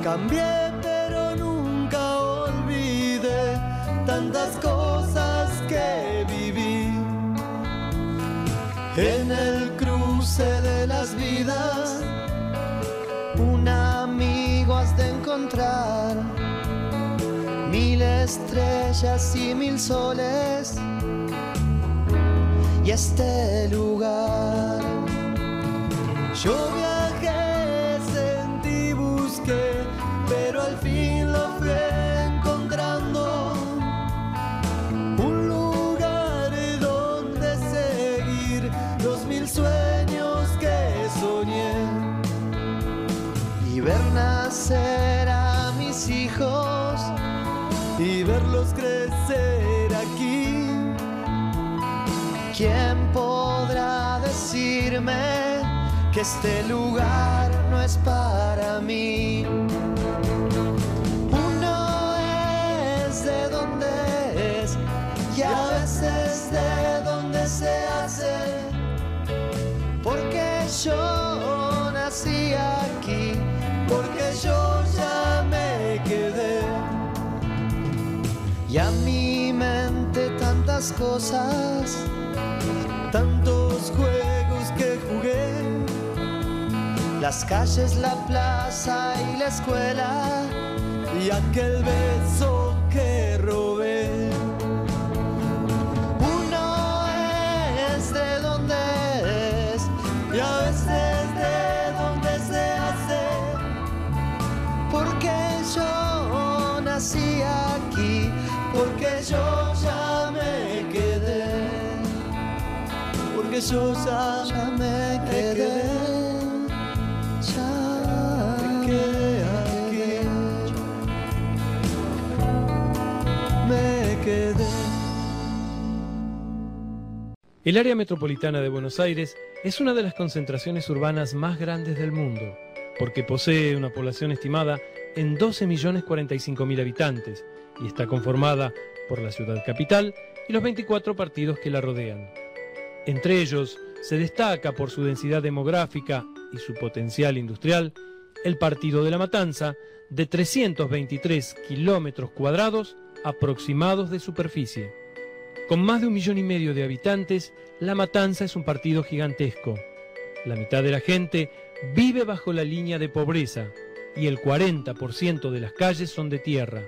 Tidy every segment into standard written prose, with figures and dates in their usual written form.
Cambié pero nunca olvidé tantas cosas que viví. En el cruce de las vidas, un amigo has de encontrar. 1000 estrellas y 1000 soles y este lugar. Yo viajé, sentí, busqué, pero al fin lo fui encontrando. Un lugar donde seguir los 1000 sueños que soñé y ver nacer a mis hijos y verlos crecer aquí. ¿Quién podrá decirme que este lugar no es para mí? Uno es de donde es y a veces de donde se hace, porque yo nací aquí, porque yo ya me quedé. Y a mi mente tantas cosas, tantos juegos que jugué, las calles, la plaza y la escuela, y aquel beso que robé. Uno es de donde es y a veces de donde se hace, porque yo nací aquí, porque yo ya me quedé, porque yo ya me quedé, ya me quedé aquí, me quedé. El área metropolitana de Buenos Aires es una de las concentraciones urbanas más grandes del mundo, porque posee una población estimada en 12.045.000 habitantes y está conformada por la ciudad capital y los 24 partidos que la rodean. Entre ellos, se destaca por su densidad demográfica y su potencial industrial el partido de La Matanza, de 323 kilómetros cuadrados aproximados de superficie. Con más de 1,5 millones de habitantes, La Matanza es un partido gigantesco. La mitad de la gente vive bajo la línea de pobreza y el 40% de las calles son de tierra.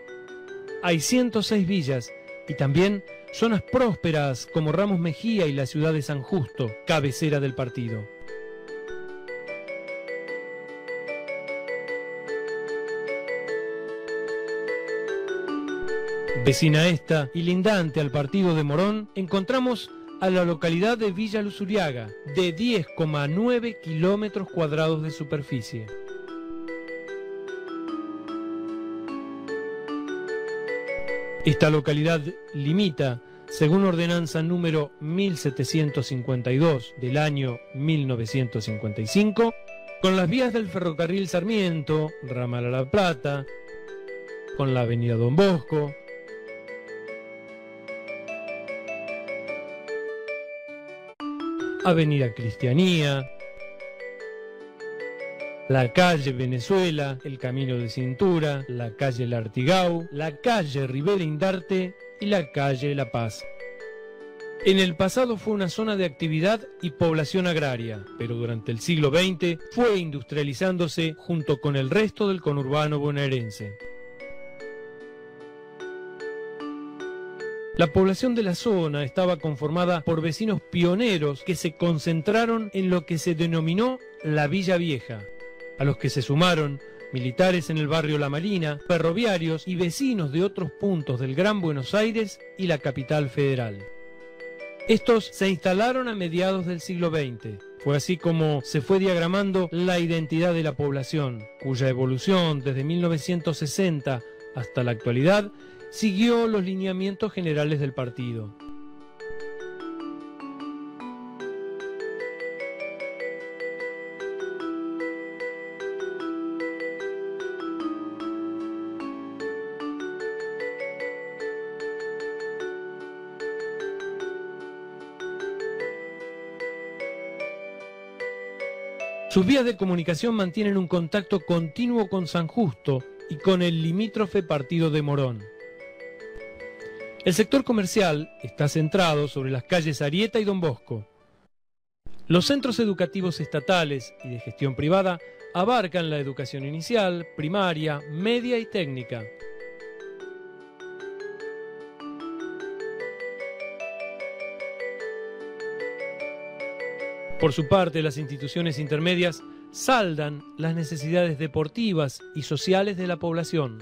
Hay 106 villas y también zonas prósperas como Ramos Mejía y la ciudad de San Justo, cabecera del partido. Vecina esta y lindante al partido de Morón, encontramos a la localidad de Villa Luzuriaga, de 10,9 kilómetros cuadrados de superficie. Esta localidad limita, según ordenanza número 1752 del año 1955, con las vías del ferrocarril Sarmiento, ramal a La Plata, con la avenida Don Bosco, avenida Cristianía, la calle Venezuela, el Camino de Cintura, la calle Lartigau, la calle Rivera Indarte y la calle La Paz. En el pasado fue una zona de actividad y población agraria, pero durante el siglo XX fue industrializándose junto con el resto del conurbano bonaerense. La población de la zona estaba conformada por vecinos pioneros que se concentraron en lo que se denominó la Villa Vieja, a los que se sumaron militares en el barrio La Marina, ferroviarios y vecinos de otros puntos del Gran Buenos Aires y la capital federal. Estos se instalaron a mediados del siglo XX. Fue así como se fue diagramando la identidad de la población, cuya evolución desde 1960 hasta la actualidad siguió los lineamientos generales del partido. Sus vías de comunicación mantienen un contacto continuo con San Justo y con el limítrofe partido de Morón. El sector comercial está centrado sobre las calles Arieta y Don Bosco. Los centros educativos estatales y de gestión privada abarcan la educación inicial, primaria, media y técnica. Por su parte, las instituciones intermedias saldan las necesidades deportivas y sociales de la población.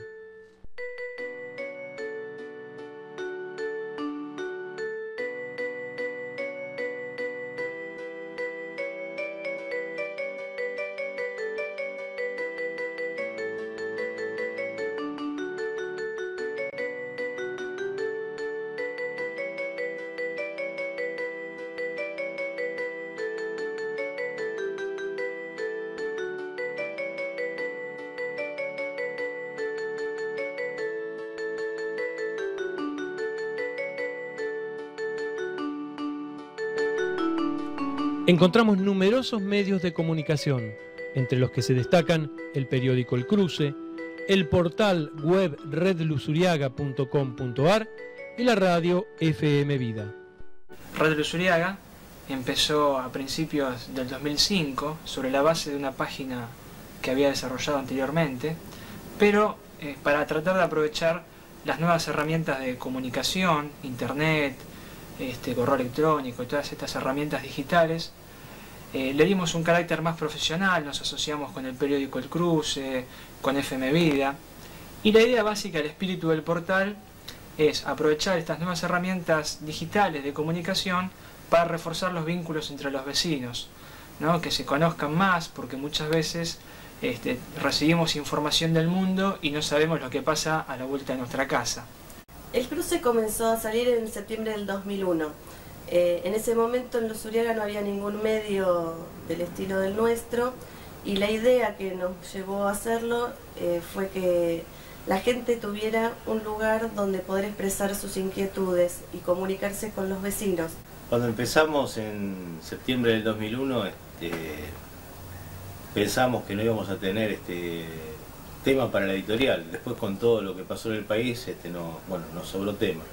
Encontramos numerosos medios de comunicación, entre los que se destacan el periódico El Cruce, el portal web redluzuriaga.com.ar y la radio FM Vida. Radio Luzuriaga empezó a principios del 2005 sobre la base de una página que había desarrollado anteriormente, pero para tratar de aprovechar las nuevas herramientas de comunicación, internet, correo electrónico y todas estas herramientas digitales, le dimos un carácter más profesional, nos asociamos con el periódico El Cruce, con FM Vida, y la idea básica, el espíritu del portal, es aprovechar estas nuevas herramientas digitales de comunicación para reforzar los vínculos entre los vecinos, ¿no? Que se conozcan más, porque muchas veces recibimos información del mundo y no sabemos lo que pasa a la vuelta de nuestra casa. El Cruce comenzó a salir en septiembre del 2001. En ese momento en Luzuriaga no había ningún medio del estilo del nuestro, y la idea que nos llevó a hacerlo fue que la gente tuviera un lugar donde poder expresar sus inquietudes y comunicarse con los vecinos. Cuando empezamos en septiembre del 2001, pensamos que no íbamos a tener tema para la editorial. Después, con todo lo que pasó en el país, nos sobró tema.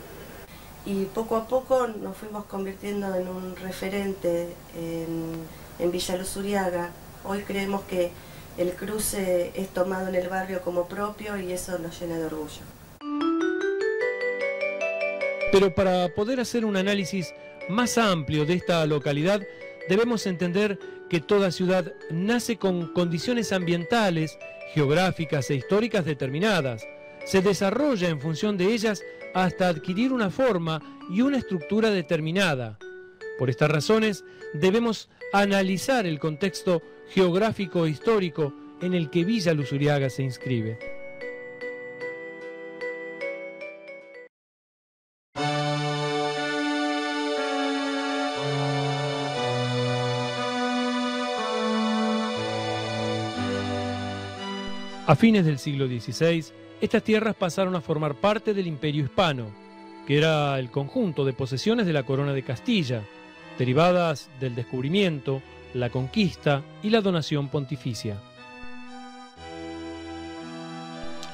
Y poco a poco nos fuimos convirtiendo en un referente en Villa Luzuriaga. Hoy creemos que el Cruce es tomado en el barrio como propio y eso nos llena de orgullo. Pero para poder hacer un análisis más amplio de esta localidad, debemos entender que toda ciudad nace con condiciones ambientales, geográficas e históricas determinadas. Se desarrolla en función de ellas hasta adquirir una forma y una estructura determinada. Por estas razones, debemos analizar el contexto geográfico e histórico en el que Villa Luzuriaga se inscribe. A fines del siglo XVI, estas tierras pasaron a formar parte del Imperio Hispano, que era el conjunto de posesiones de la Corona de Castilla, derivadas del descubrimiento, la conquista y la donación pontificia.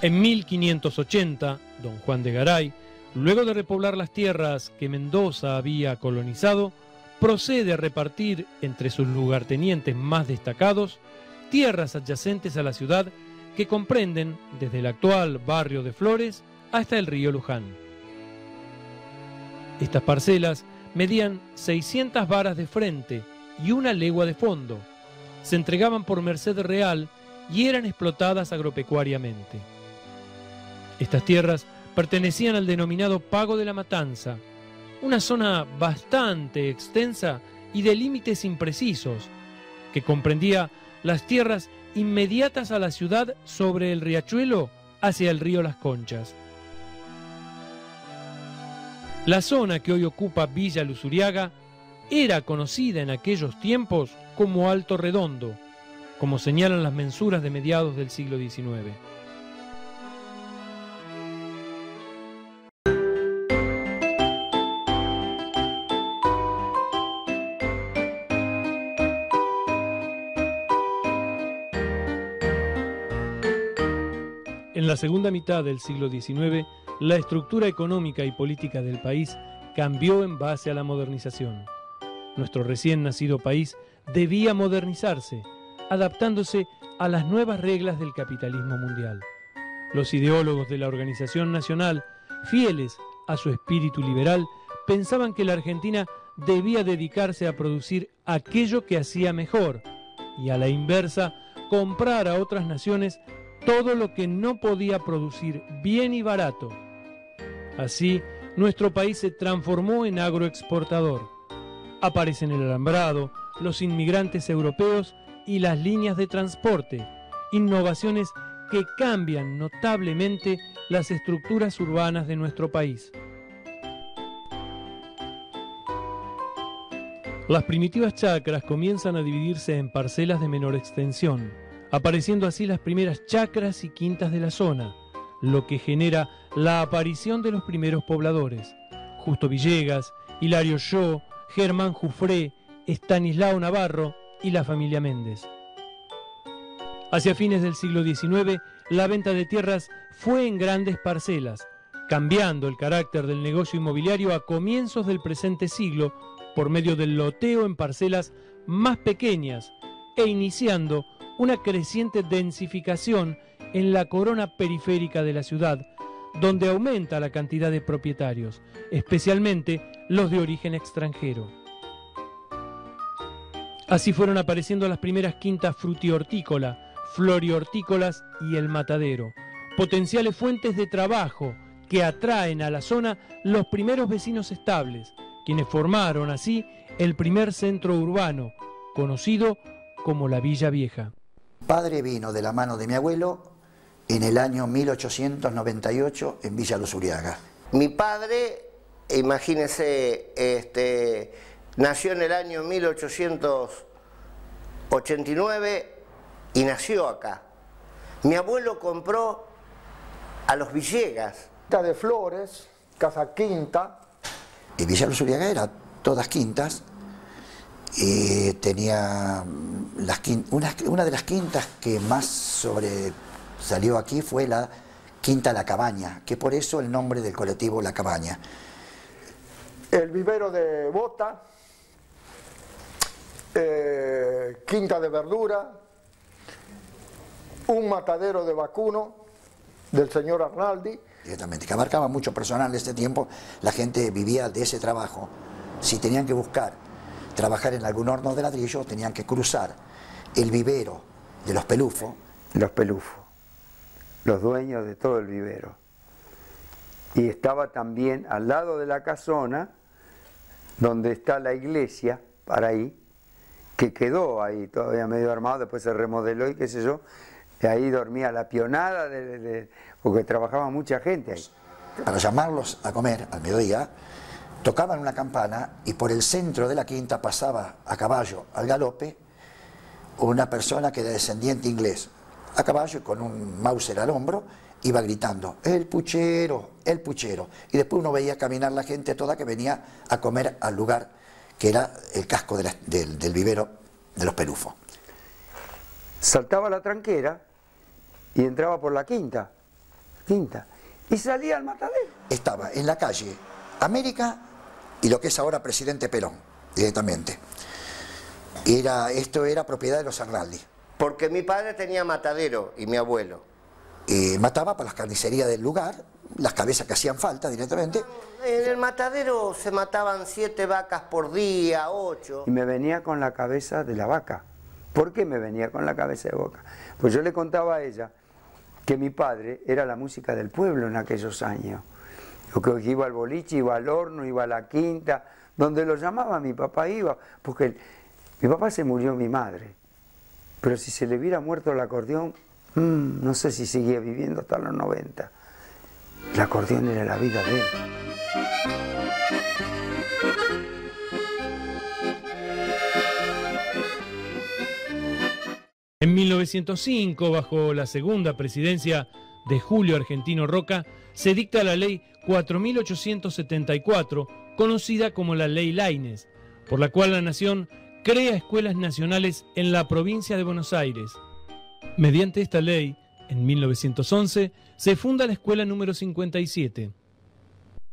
En 1580, don Juan de Garay, luego de repoblar las tierras que Mendoza había colonizado, procede a repartir entre sus lugartenientes más destacados tierras adyacentes a la ciudad que comprenden desde el actual barrio de Flores hasta el río Luján. Estas parcelas medían 600 varas de frente y 1 legua de fondo, se entregaban por merced real y eran explotadas agropecuariamente. Estas tierras pertenecían al denominado Pago de la Matanza, una zona bastante extensa y de límites imprecisos, que comprendía las tierras inmediatas a la ciudad sobre el riachuelo hacia el río Las Conchas. La zona que hoy ocupa Villa Luzuriaga era conocida en aquellos tiempos como Alto Redondo, como señalan las mensuras de mediados del siglo XIX. En la segunda mitad del siglo XIX, la estructura económica y política del país cambió en base a la modernización. Nuestro recién nacido país debía modernizarse, adaptándose a las nuevas reglas del capitalismo mundial. Los ideólogos de la Organización Nacional, fieles a su espíritu liberal, pensaban que la Argentina debía dedicarse a producir aquello que hacía mejor y, a la inversa, comprar a otras naciones todo lo que no podía producir bien y barato. Así, nuestro país se transformó en agroexportador. Aparecen el alambrado, los inmigrantes europeos y las líneas de transporte, innovaciones que cambian notablemente las estructuras urbanas de nuestro país. Las primitivas chacras comienzan a dividirse en parcelas de menor extensión, apareciendo así las primeras chacras y quintas de la zona, lo que genera la aparición de los primeros pobladores: Justo Villegas, Hilario Yo, Germán Jufré, Estanislao Navarro y la familia Méndez. Hacia fines del siglo XIX, la venta de tierras fue en grandes parcelas, cambiando el carácter del negocio inmobiliario a comienzos del presente siglo por medio del loteo en parcelas más pequeñas e iniciando una creciente densificación en la corona periférica de la ciudad, donde aumenta la cantidad de propietarios, especialmente los de origen extranjero. Así fueron apareciendo las primeras quintas frutihortícola, florihortícolas y el matadero, potenciales fuentes de trabajo que atraen a la zona los primeros vecinos estables, quienes formaron así el primer centro urbano, conocido como la Villa Vieja. Padre vino de la mano de mi abuelo en el año 1898 en Villa Luzuriaga. Mi padre, imagínense, nació en el año 1889 y nació acá. Mi abuelo compró a los Villegas. Quinta de Flores, Casa Quinta. Y Villa Luzuriaga era todas quintas. Y tenía una de las quintas que más sobresalió aquí fue la Quinta La Cabaña, que por eso el nombre del colectivo La Cabaña. El vivero de Bota, Quinta de Verdura, un matadero de vacuno del señor Arnaldi. Directamente, que abarcaba mucho personal de este tiempo. La gente vivía de ese trabajo. Si tenían que buscar trabajar en algún horno de ladrillo, tenían que cruzar el vivero de los Pelufo. Los Pelufo, los dueños de todo el vivero. Y estaba también al lado de la casona, donde está la iglesia, para ahí, que quedó ahí todavía medio armado, después se remodeló y qué sé yo, y ahí dormía la pionada, porque trabajaba mucha gente ahí. Para llamarlos a comer al mediodía, tocaban una campana y por el centro de la quinta pasaba a caballo al galope una persona que era descendiente inglés, a caballo y con un Mauser al hombro, iba gritando, el puchero, el puchero. Y después uno veía caminar la gente toda que venía a comer al lugar que era el casco del vivero de los Pelufo. Saltaba la tranquera y entraba por la quinta, y salía al matadero. Estaba en la calle América y lo que es ahora Presidente Perón, directamente. Esto era propiedad de los Arnaldi. Porque mi padre tenía matadero y mi abuelo. Mataba para las carnicerías del lugar, las cabezas que hacían falta directamente. En el matadero se mataban 7 vacas por día, 8. Y me venía con la cabeza de la vaca. ¿Por qué me venía con la cabeza de vaca? Pues yo le contaba a ella que mi padre era la música del pueblo en aquellos años. Yo creo que iba al boliche, iba al horno, iba a la quinta, donde lo llamaba mi papá iba, porque mi papá se murió mi madre. Pero si se le hubiera muerto el acordeón, no sé si seguía viviendo hasta los 90. El acordeón era la vida de él. En 1905, bajo la segunda presidencia de Julio Argentino Roca, se dicta la ley 4874, conocida como la Ley Laínez, por la cual la Nación crea escuelas nacionales en la provincia de Buenos Aires. Mediante esta ley, En 1911 se funda la escuela número 57.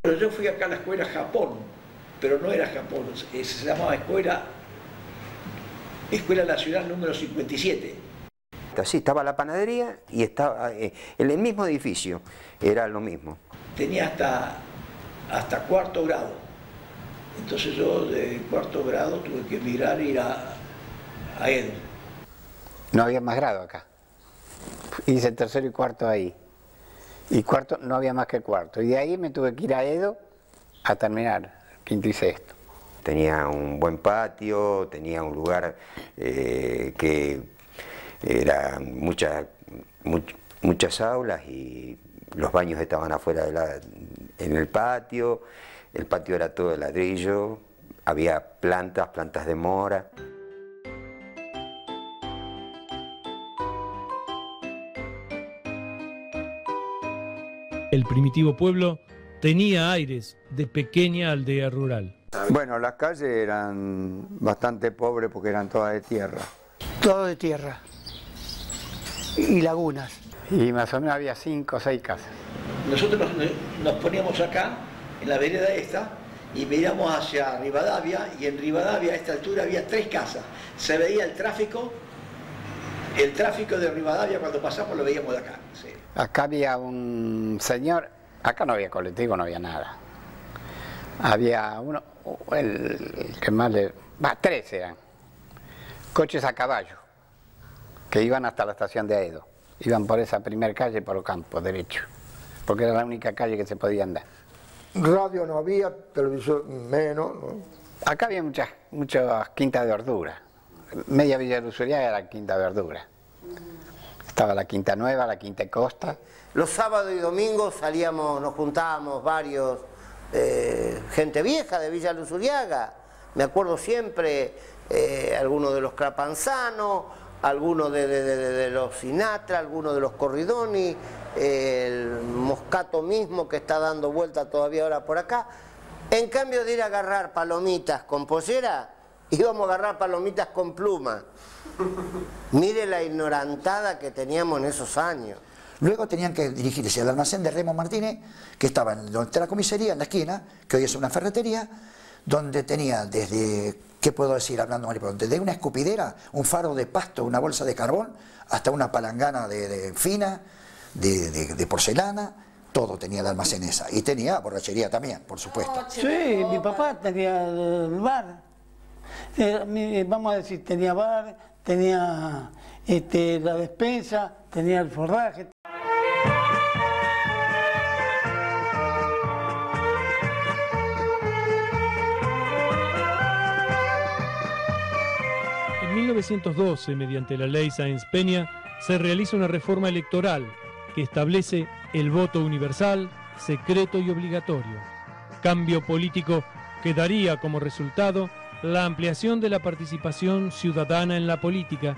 Pero yo fui acá a la escuela Japón, pero no era Japón, se llamaba Escuela Nacional número 57. Sí, estaba la panadería y estaba en el mismo edificio, era lo mismo. Tenía hasta cuarto grado. Entonces yo de cuarto grado tuve que emigrar e ir a Edo. No había más grado acá. Hice tercero y cuarto ahí. Y cuarto no había más que cuarto. Y de ahí me tuve que ir a Edo a terminar quinto y sexto. Tenía un buen patio, tenía un lugar que era muchas aulas y los baños estaban afuera en el patio era todo de ladrillo, había plantas de mora. El primitivo pueblo tenía aires de pequeña aldea rural. Bueno, las calles eran bastante pobres porque eran todas de tierra. Todo de tierra y lagunas. Y más o menos había 5 o 6 casas. Nosotros nos poníamos acá, en la vereda esta, y miramos hacia Rivadavia, y en Rivadavia a esta altura había 3 casas. Se veía el tráfico de Rivadavia cuando pasamos lo veíamos de acá. Sí. Acá había un señor, acá no había colectivo, no había nada. Había uno, el que más le... 3 eran, coches a caballo, que iban hasta la estación de Edo. Iban por esa primera calle, por el campo, derecho, porque era la única calle que se podía andar. Radio no había, televisor menos, ¿no? Acá había muchas quintas de verdura. Media Villa de Usuriaga era quinta de verdura. Estaba la Quinta Nueva, la Quinta Costa. Los sábados y domingos salíamos, nos juntábamos varios, gente vieja de Villa Luzuriaga. Me acuerdo siempre, algunos de los Crapanzano, algunos de los Sinatra, algunos de los Corridoni, el Moscato mismo que está dando vuelta todavía ahora por acá. En cambio de ir a agarrar palomitas con pollera, íbamos a agarrar palomitas con pluma. Mire la ignorantada que teníamos en esos años. Luego tenían que dirigirse al almacén de Remo Martínez, que estaba donde está la comisaría, en la esquina, que hoy es una ferretería, donde tenía desde, ¿qué puedo decir hablando mal y pronto? Desde una escupidera, un faro de pasto, una bolsa de carbón, hasta una palangana fina, de porcelana, todo tenía el almacén esa. Y tenía borrachería también, por supuesto. Sí, mi papá tenía el bar. Vamos a decir, tenía bar, tenía la despensa, tenía el forraje. En 1912, mediante la ley Sáenz-Peña, se realiza una reforma electoral que establece el voto universal, secreto y obligatorio. Cambio político que daría como resultado la ampliación de la participación ciudadana en la política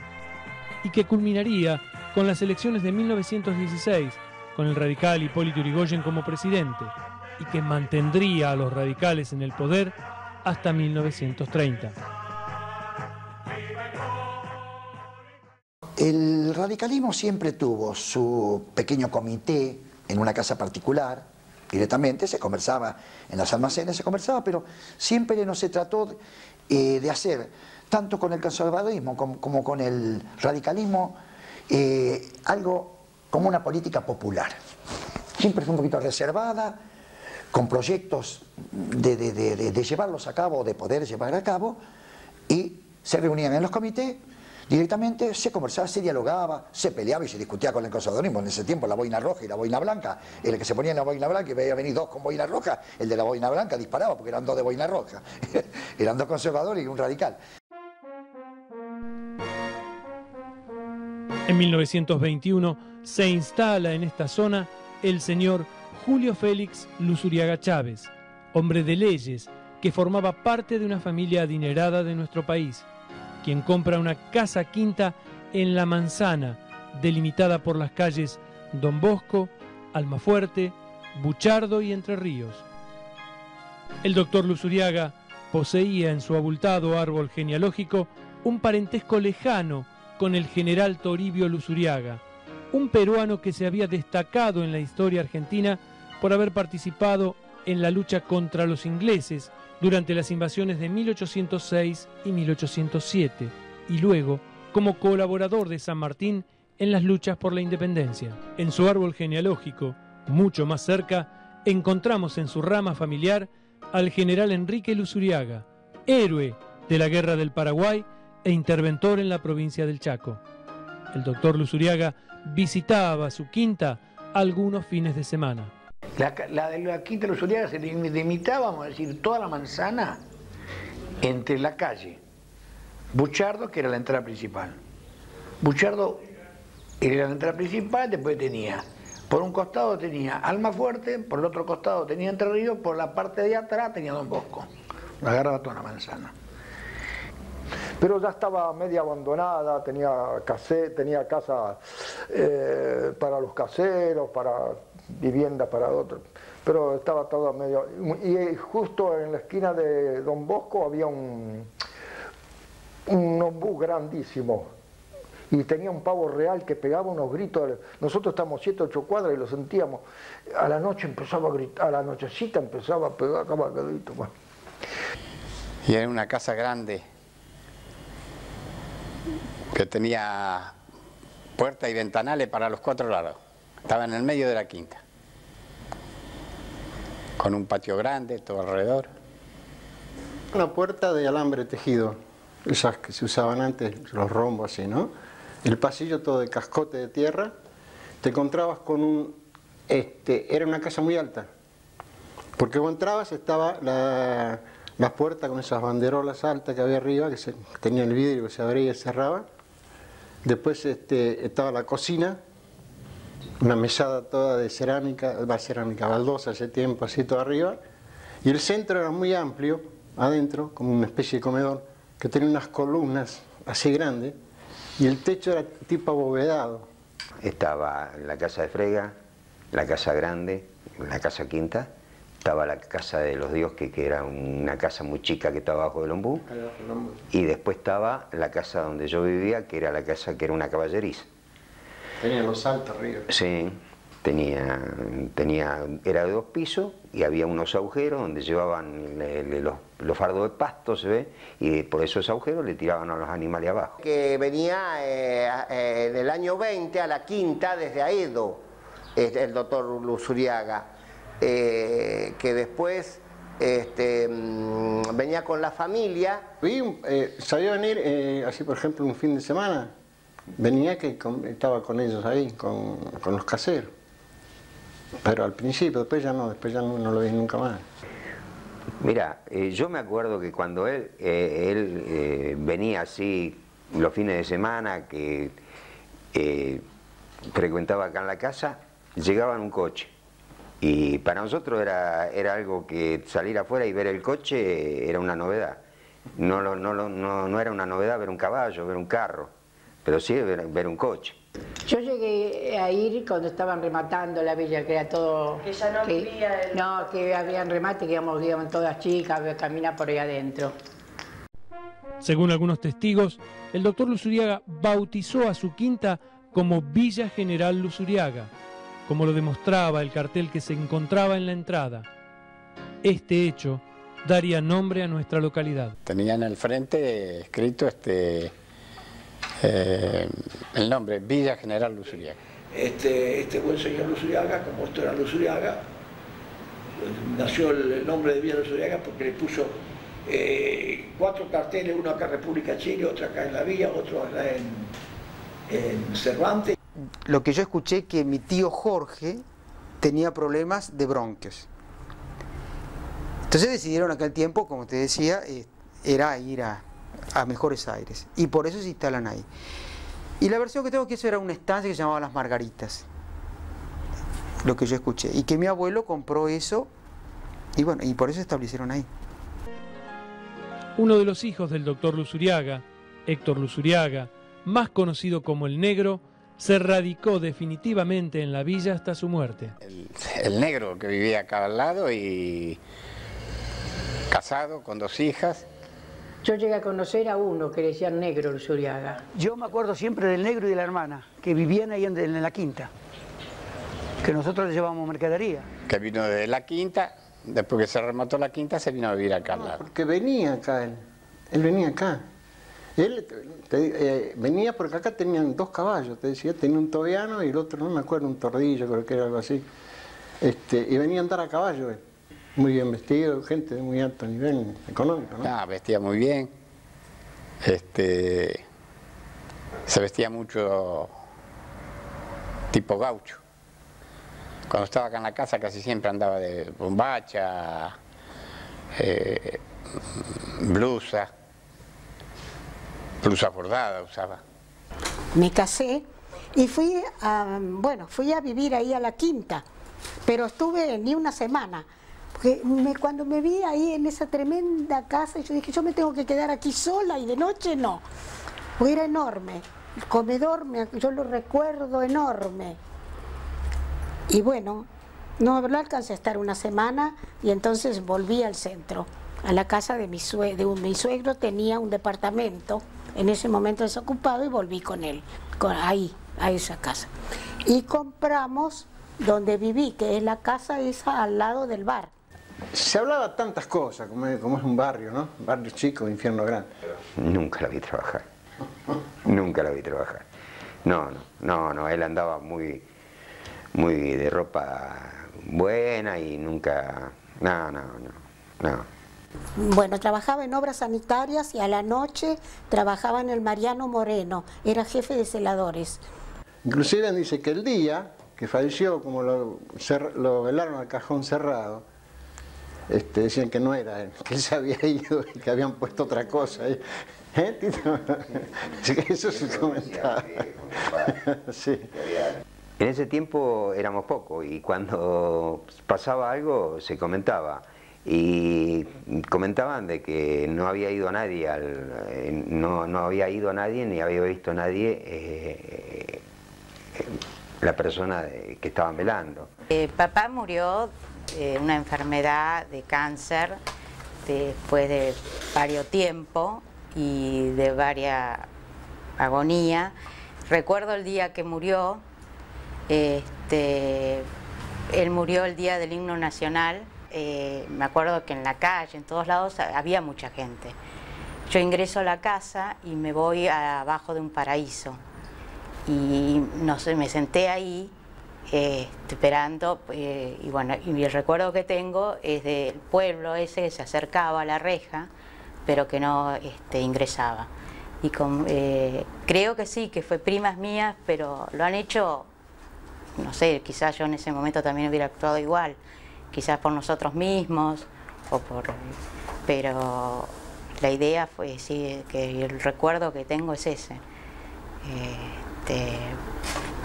y que culminaría con las elecciones de 1916, con el radical Hipólito Yrigoyen como presidente, y que mantendría a los radicales en el poder hasta 1930. El radicalismo siempre tuvo su pequeño comité en una casa particular, directamente, se conversaba en los almacenes, se conversaba, pero siempre no se trató de hacer, tanto con el conservadurismo como con el radicalismo, algo como una política popular. Siempre fue un poquito reservada, con proyectos de llevarlos a cabo, de poder llevar a cabo, y se reunían en los comités. Directamente se conversaba, se dialogaba, se peleaba y se discutía con el conservadurismo. En ese tiempo la boina roja y la boina blanca, el que se ponía en la boina blanca y veía venir 2 con boina roja, el de la boina blanca disparaba porque eran 2 de boina roja. Eran 2 conservadores y un radical. En 1921 se instala en esta zona el señor Julio Félix Luzuriaga Chávez, hombre de leyes que formaba parte de una familia adinerada de nuestro país, quien compra una casa quinta en La Manzana, delimitada por las calles Don Bosco, Almafuerte, Buchardo y Entre Ríos. El doctor Luzuriaga poseía en su abultado árbol genealógico un parentesco lejano con el general Toribio Luzuriaga, un peruano que se había destacado en la historia argentina por haber participado en la lucha contra los ingleses durante las invasiones de 1806 y 1807, y luego como colaborador de San Martín en las luchas por la independencia. En su árbol genealógico, mucho más cerca, encontramos en su rama familiar al general Enrique Luzuriaga, héroe de la Guerra del Paraguay e interventor en la provincia del Chaco. El doctor Luzuriaga visitaba su quinta algunos fines de semana. La de la quinta Luzuriaga se limitaba, vamos a decir, toda la manzana entre la calle Buchardo, que era la entrada principal. Buchardo era la entrada principal, después tenía, por un costado tenía Almafuerte, por el otro costado tenía Entre Ríos, por la parte de atrás tenía Don Bosco. La agarraba toda la manzana. Pero ya estaba media abandonada, tenía casa para los caseros, para vivienda para otros, pero estaba todo medio... Y justo en la esquina de Don Bosco había un ombú grandísimo, y tenía un pavo real que pegaba unos gritos. Nosotros estamos 7 o 8 cuadras y lo sentíamos. A la noche empezaba a gritar, a la nochecita empezaba a pegar gritos. Bueno. Y era una casa grande, que tenía puertas y ventanales para los 4 lados. Estaba en el medio de la quinta, con un patio grande todo alrededor. Una puerta de alambre tejido, esas que se usaban antes, los rombos así, ¿no? El pasillo todo de cascote de tierra. Te encontrabas con un... era una casa muy alta, porque cuando entrabas estaba la puerta con esas banderolas altas que había arriba, que tenía el vidrio que se abría y se cerraba. Después estaba la cocina, una mesada toda de cerámica, baldosa ese tiempo, así todo arriba. Y el centro era muy amplio, adentro, como una especie de comedor, que tenía unas columnas así grandes, y el techo era tipo abovedado. Estaba la casa de Frega, la casa grande, la casa quinta, estaba la casa de los Dios, que era una casa muy chica que estaba abajo del ombú, y después estaba la casa donde yo vivía, que era la casa que era una caballeriza. Tenía los altos arriba. Sí, era de 2 pisos y había unos agujeros donde llevaban los fardos de pasto, se ve, y por esos agujeros le tiraban a los animales abajo. Que venía en el año 20 a la quinta desde Aedo, el doctor Luzuriaga, que después venía con la familia. Sabía venir, así por ejemplo, un fin de semana, venía que estaba con ellos ahí, con los caseros. Pero al principio, después ya no lo vi nunca más. Mira, yo me acuerdo que cuando él venía así los fines de semana, que frecuentaba acá en la casa, llegaba en un coche. Y para nosotros era algo que salir afuera y ver el coche era una novedad. No era una novedad ver un caballo, ver un carro, pero sí ver un coche. Yo llegué a ir cuando estaban rematando la villa, que era todo... Que ya no vivía el... No, que habían remate, que íbamos todas chicas a caminar por ahí adentro. Según algunos testigos, el doctor Luzuriaga bautizó a su quinta como Villa General Luzuriaga, como lo demostraba el cartel que se encontraba en la entrada. Este hecho daría nombre a nuestra localidad. Tenían al frente escrito el nombre, Villa General Luzuriaga. Este buen señor Luzuriaga, como esto era Luzuriaga, nació el nombre de Villa Luzuriaga porque le puso 4 carteles, uno acá en República de Chile, otro acá en la Villa, otro acá en Cervantes. Lo que yo escuché que mi tío Jorge tenía problemas de bronquios. Entonces decidieron aquel tiempo, como te decía, era ir a Mejores Aires, y por eso se instalan ahí. Y la versión que tengo que eso era una estancia que se llamaba Las Margaritas, lo que yo escuché, y que mi abuelo compró eso, y bueno, y por eso se establecieron ahí. Uno de los hijos del doctor Luzuriaga, Héctor Luzuriaga, más conocido como el Negro, se radicó definitivamente en la villa hasta su muerte. El Negro, que vivía acá al lado y casado con 2 hijas, Yo llegué a conocer a uno que le decían Negro Luzuriaga. Yo me acuerdo siempre del negro y de la hermana, que vivían ahí en la quinta, que nosotros le llevábamos mercadería. Que vino de la quinta, después que se remató la quinta, se vino a vivir acá al lado. Porque venía acá él venía acá. Él venía porque acá tenían 2 caballos, te decía, tenía un tobiano y el otro, no me acuerdo, un tordillo, creo que era algo así. Y venía a andar a caballo él. Muy bien vestido, gente de muy alto nivel económico, ¿no? Ah, vestía muy bien. Se vestía mucho tipo gaucho. Cuando estaba acá en la casa casi siempre andaba de bombacha, blusa bordada usaba. Me casé y fui a vivir ahí a la quinta, pero estuve ni una semana. Porque cuando me vi ahí en esa tremenda casa, yo dije, yo me tengo que quedar aquí sola y de noche no. Porque era enorme. El comedor, yo lo recuerdo enorme. Y bueno, no alcancé a estar una semana y entonces volví al centro, a la casa de mi suegro. Mi suegro tenía un departamento, en ese momento desocupado, y volví con él, ahí, a esa casa. Y compramos donde viví, que es la casa esa al lado del bar. Se hablaba tantas cosas, como es un barrio, ¿no? Barrio chico, infierno grande. Nunca la vi trabajar. Nunca la vi trabajar. No, él andaba muy de ropa buena y nunca... No. Bueno, trabajaba en obras sanitarias y a la noche trabajaba en el Mariano Moreno, era jefe de celadores. Inclusive dice que el día que falleció, como lo velaron al cajón cerrado, decían que no era él, que él se había ido y que habían puesto otra cosa. Tito? Eso se comentaba. Sí. En ese tiempo éramos pocos y cuando pasaba algo se comentaba. Y comentaban de que no había ido nadie, no había ido nadie ni había visto nadie la persona que estaban velando. Papá murió de una enfermedad de cáncer después de varios tiempo y de varias agonía. Recuerdo el día que murió, él murió el día del himno nacional. Me acuerdo que en la calle, en todos lados, había mucha gente. Yo ingreso a la casa y me voy abajo de un paraíso. Y no sé, me senté ahí esperando, y bueno, y el recuerdo que tengo es del pueblo ese que se acercaba a la reja, pero que no ingresaba. Y creo que sí, que fue primas mías, pero lo han hecho, no sé, quizás yo en ese momento también hubiera actuado igual. Quizás por nosotros mismos, pero la idea fue, sí, que el recuerdo que tengo es ese.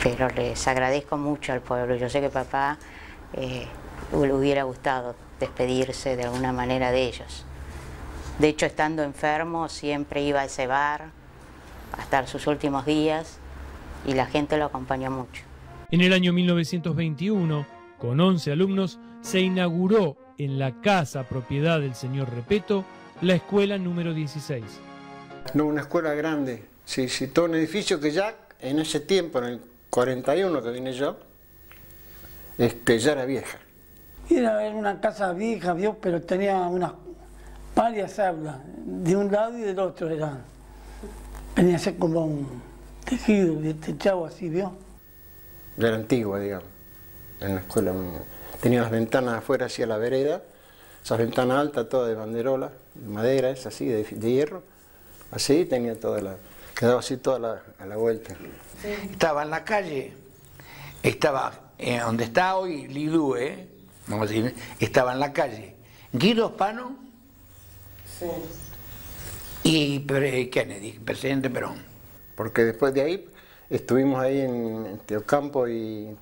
Pero les agradezco mucho al pueblo. Yo sé que papá le hubiera gustado despedirse de alguna manera de ellos. De hecho, estando enfermo, siempre iba a ese bar hasta sus últimos días y la gente lo acompañó mucho. En el año 1921, con 11 alumnos, se inauguró en la casa propiedad del señor Repeto la escuela número 16. No, una escuela grande. Sí, todo un edificio que ya en ese tiempo, en el 41 que vine yo, ya era vieja. Era una casa vieja, pero tenía varias aulas, de un lado y del otro venía a ser como un tejido techado así, ¿vio? Ya era antigua, digamos, en la escuela. Tenía las ventanas afuera hacia la vereda, esas ventanas altas, todas de banderola, de madera, es así, de hierro. Así tenía quedaba así toda a la vuelta. Sí. Estaba en la calle, estaba donde está hoy Lidú, vamos a decir, estaba en la calle Guido Spano y Kennedy, presidente Perón. Porque después de ahí estuvimos ahí en Teocampo y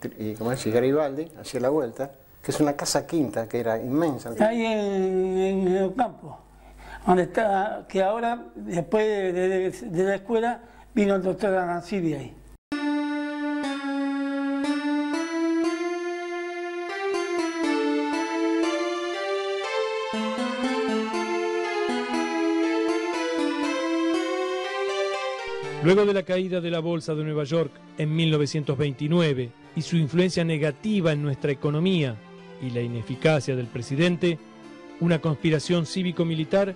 Garibaldi, hacia la vuelta, que es una casa quinta que era inmensa. Ahí en el campo, donde está, que ahora, después de la escuela, vino el doctor Arancibia ahí. Luego de la caída de la Bolsa de Nueva York en 1929 y su influencia negativa en nuestra economía y la ineficacia del presidente, una conspiración cívico-militar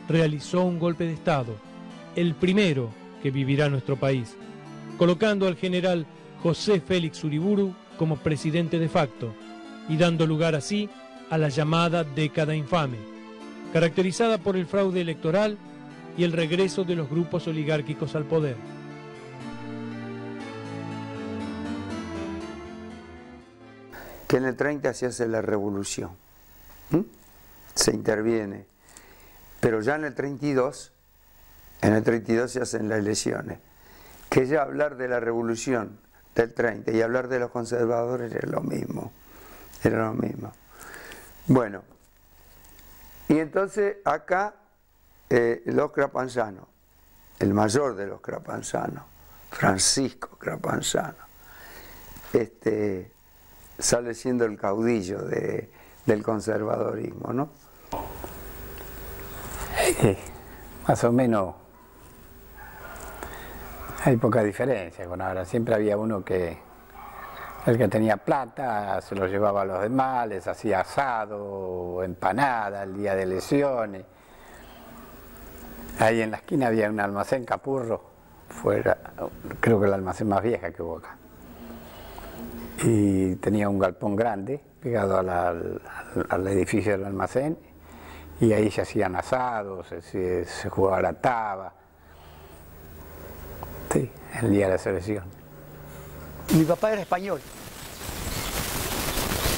realizó un golpe de Estado, el primero que vivirá nuestro país, colocando al general José Félix Uriburu como presidente de facto y dando lugar así a la llamada década infame, caracterizada por el fraude electoral y el regreso de los grupos oligárquicos al poder. Que en el 30 se hace la revolución, se interviene, pero ya en el 32 se hacen las elecciones, que ya hablar de la revolución del 30 y hablar de los conservadores era lo mismo, Bueno, y entonces acá los Crapanzano, el mayor de los Crapanzano, Francisco Crapanzano, sale siendo el caudillo del conservadorismo, ¿no? Más o menos hay poca diferencia con ahora. Siempre había uno que, el que tenía plata, se lo llevaba a los demás, les hacía asado, empanada el día de elecciones. Ahí en la esquina había un almacén Capurro, creo que el almacén más vieja que hubo acá. Y tenía un galpón grande pegado al edificio del almacén, y ahí se hacían asados, se jugaba la taba. Sí, el día de la selección. Mi papá era español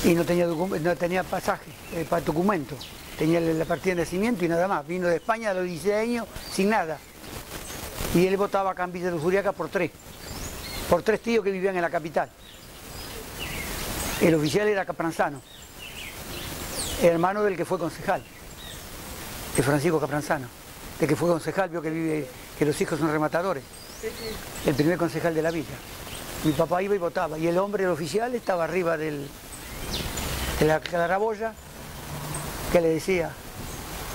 y no tenía pasaje para documento. Tenía la partida de nacimiento y nada más. Vino de España a los 16 años sin nada. Y él votaba acá en Villa Luzuriaga por tres tíos que vivían en la capital. El oficial era Capranzano, hermano del que fue concejal, de Francisco Capranzano, de que fue concejal, vio que los hijos son rematadores, el primer concejal de la villa. Mi papá iba y votaba, y el hombre, el oficial, estaba arriba de la claraboya, que le decía,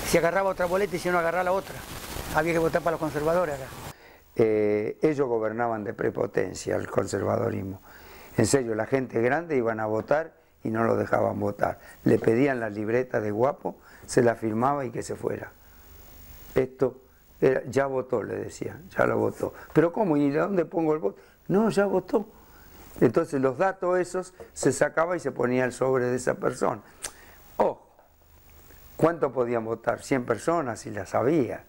si agarraba otra boleta y si no agarraba la otra, había que votar para los conservadores acá. Ellos gobernaban de prepotencia, el conservadorismo. En serio, la gente grande iban a votar y no lo dejaban votar. Le pedían la libreta de Guapo, se la firmaba y que se fuera. Esto, ya votó, le decían, ya lo votó. ¿Pero cómo? ¿Y de dónde pongo el voto? No, ya votó. Entonces los datos esos se sacaba y se ponía el sobre de esa persona. Oh, ¿cuánto podían votar? 100 personas, si la sabía.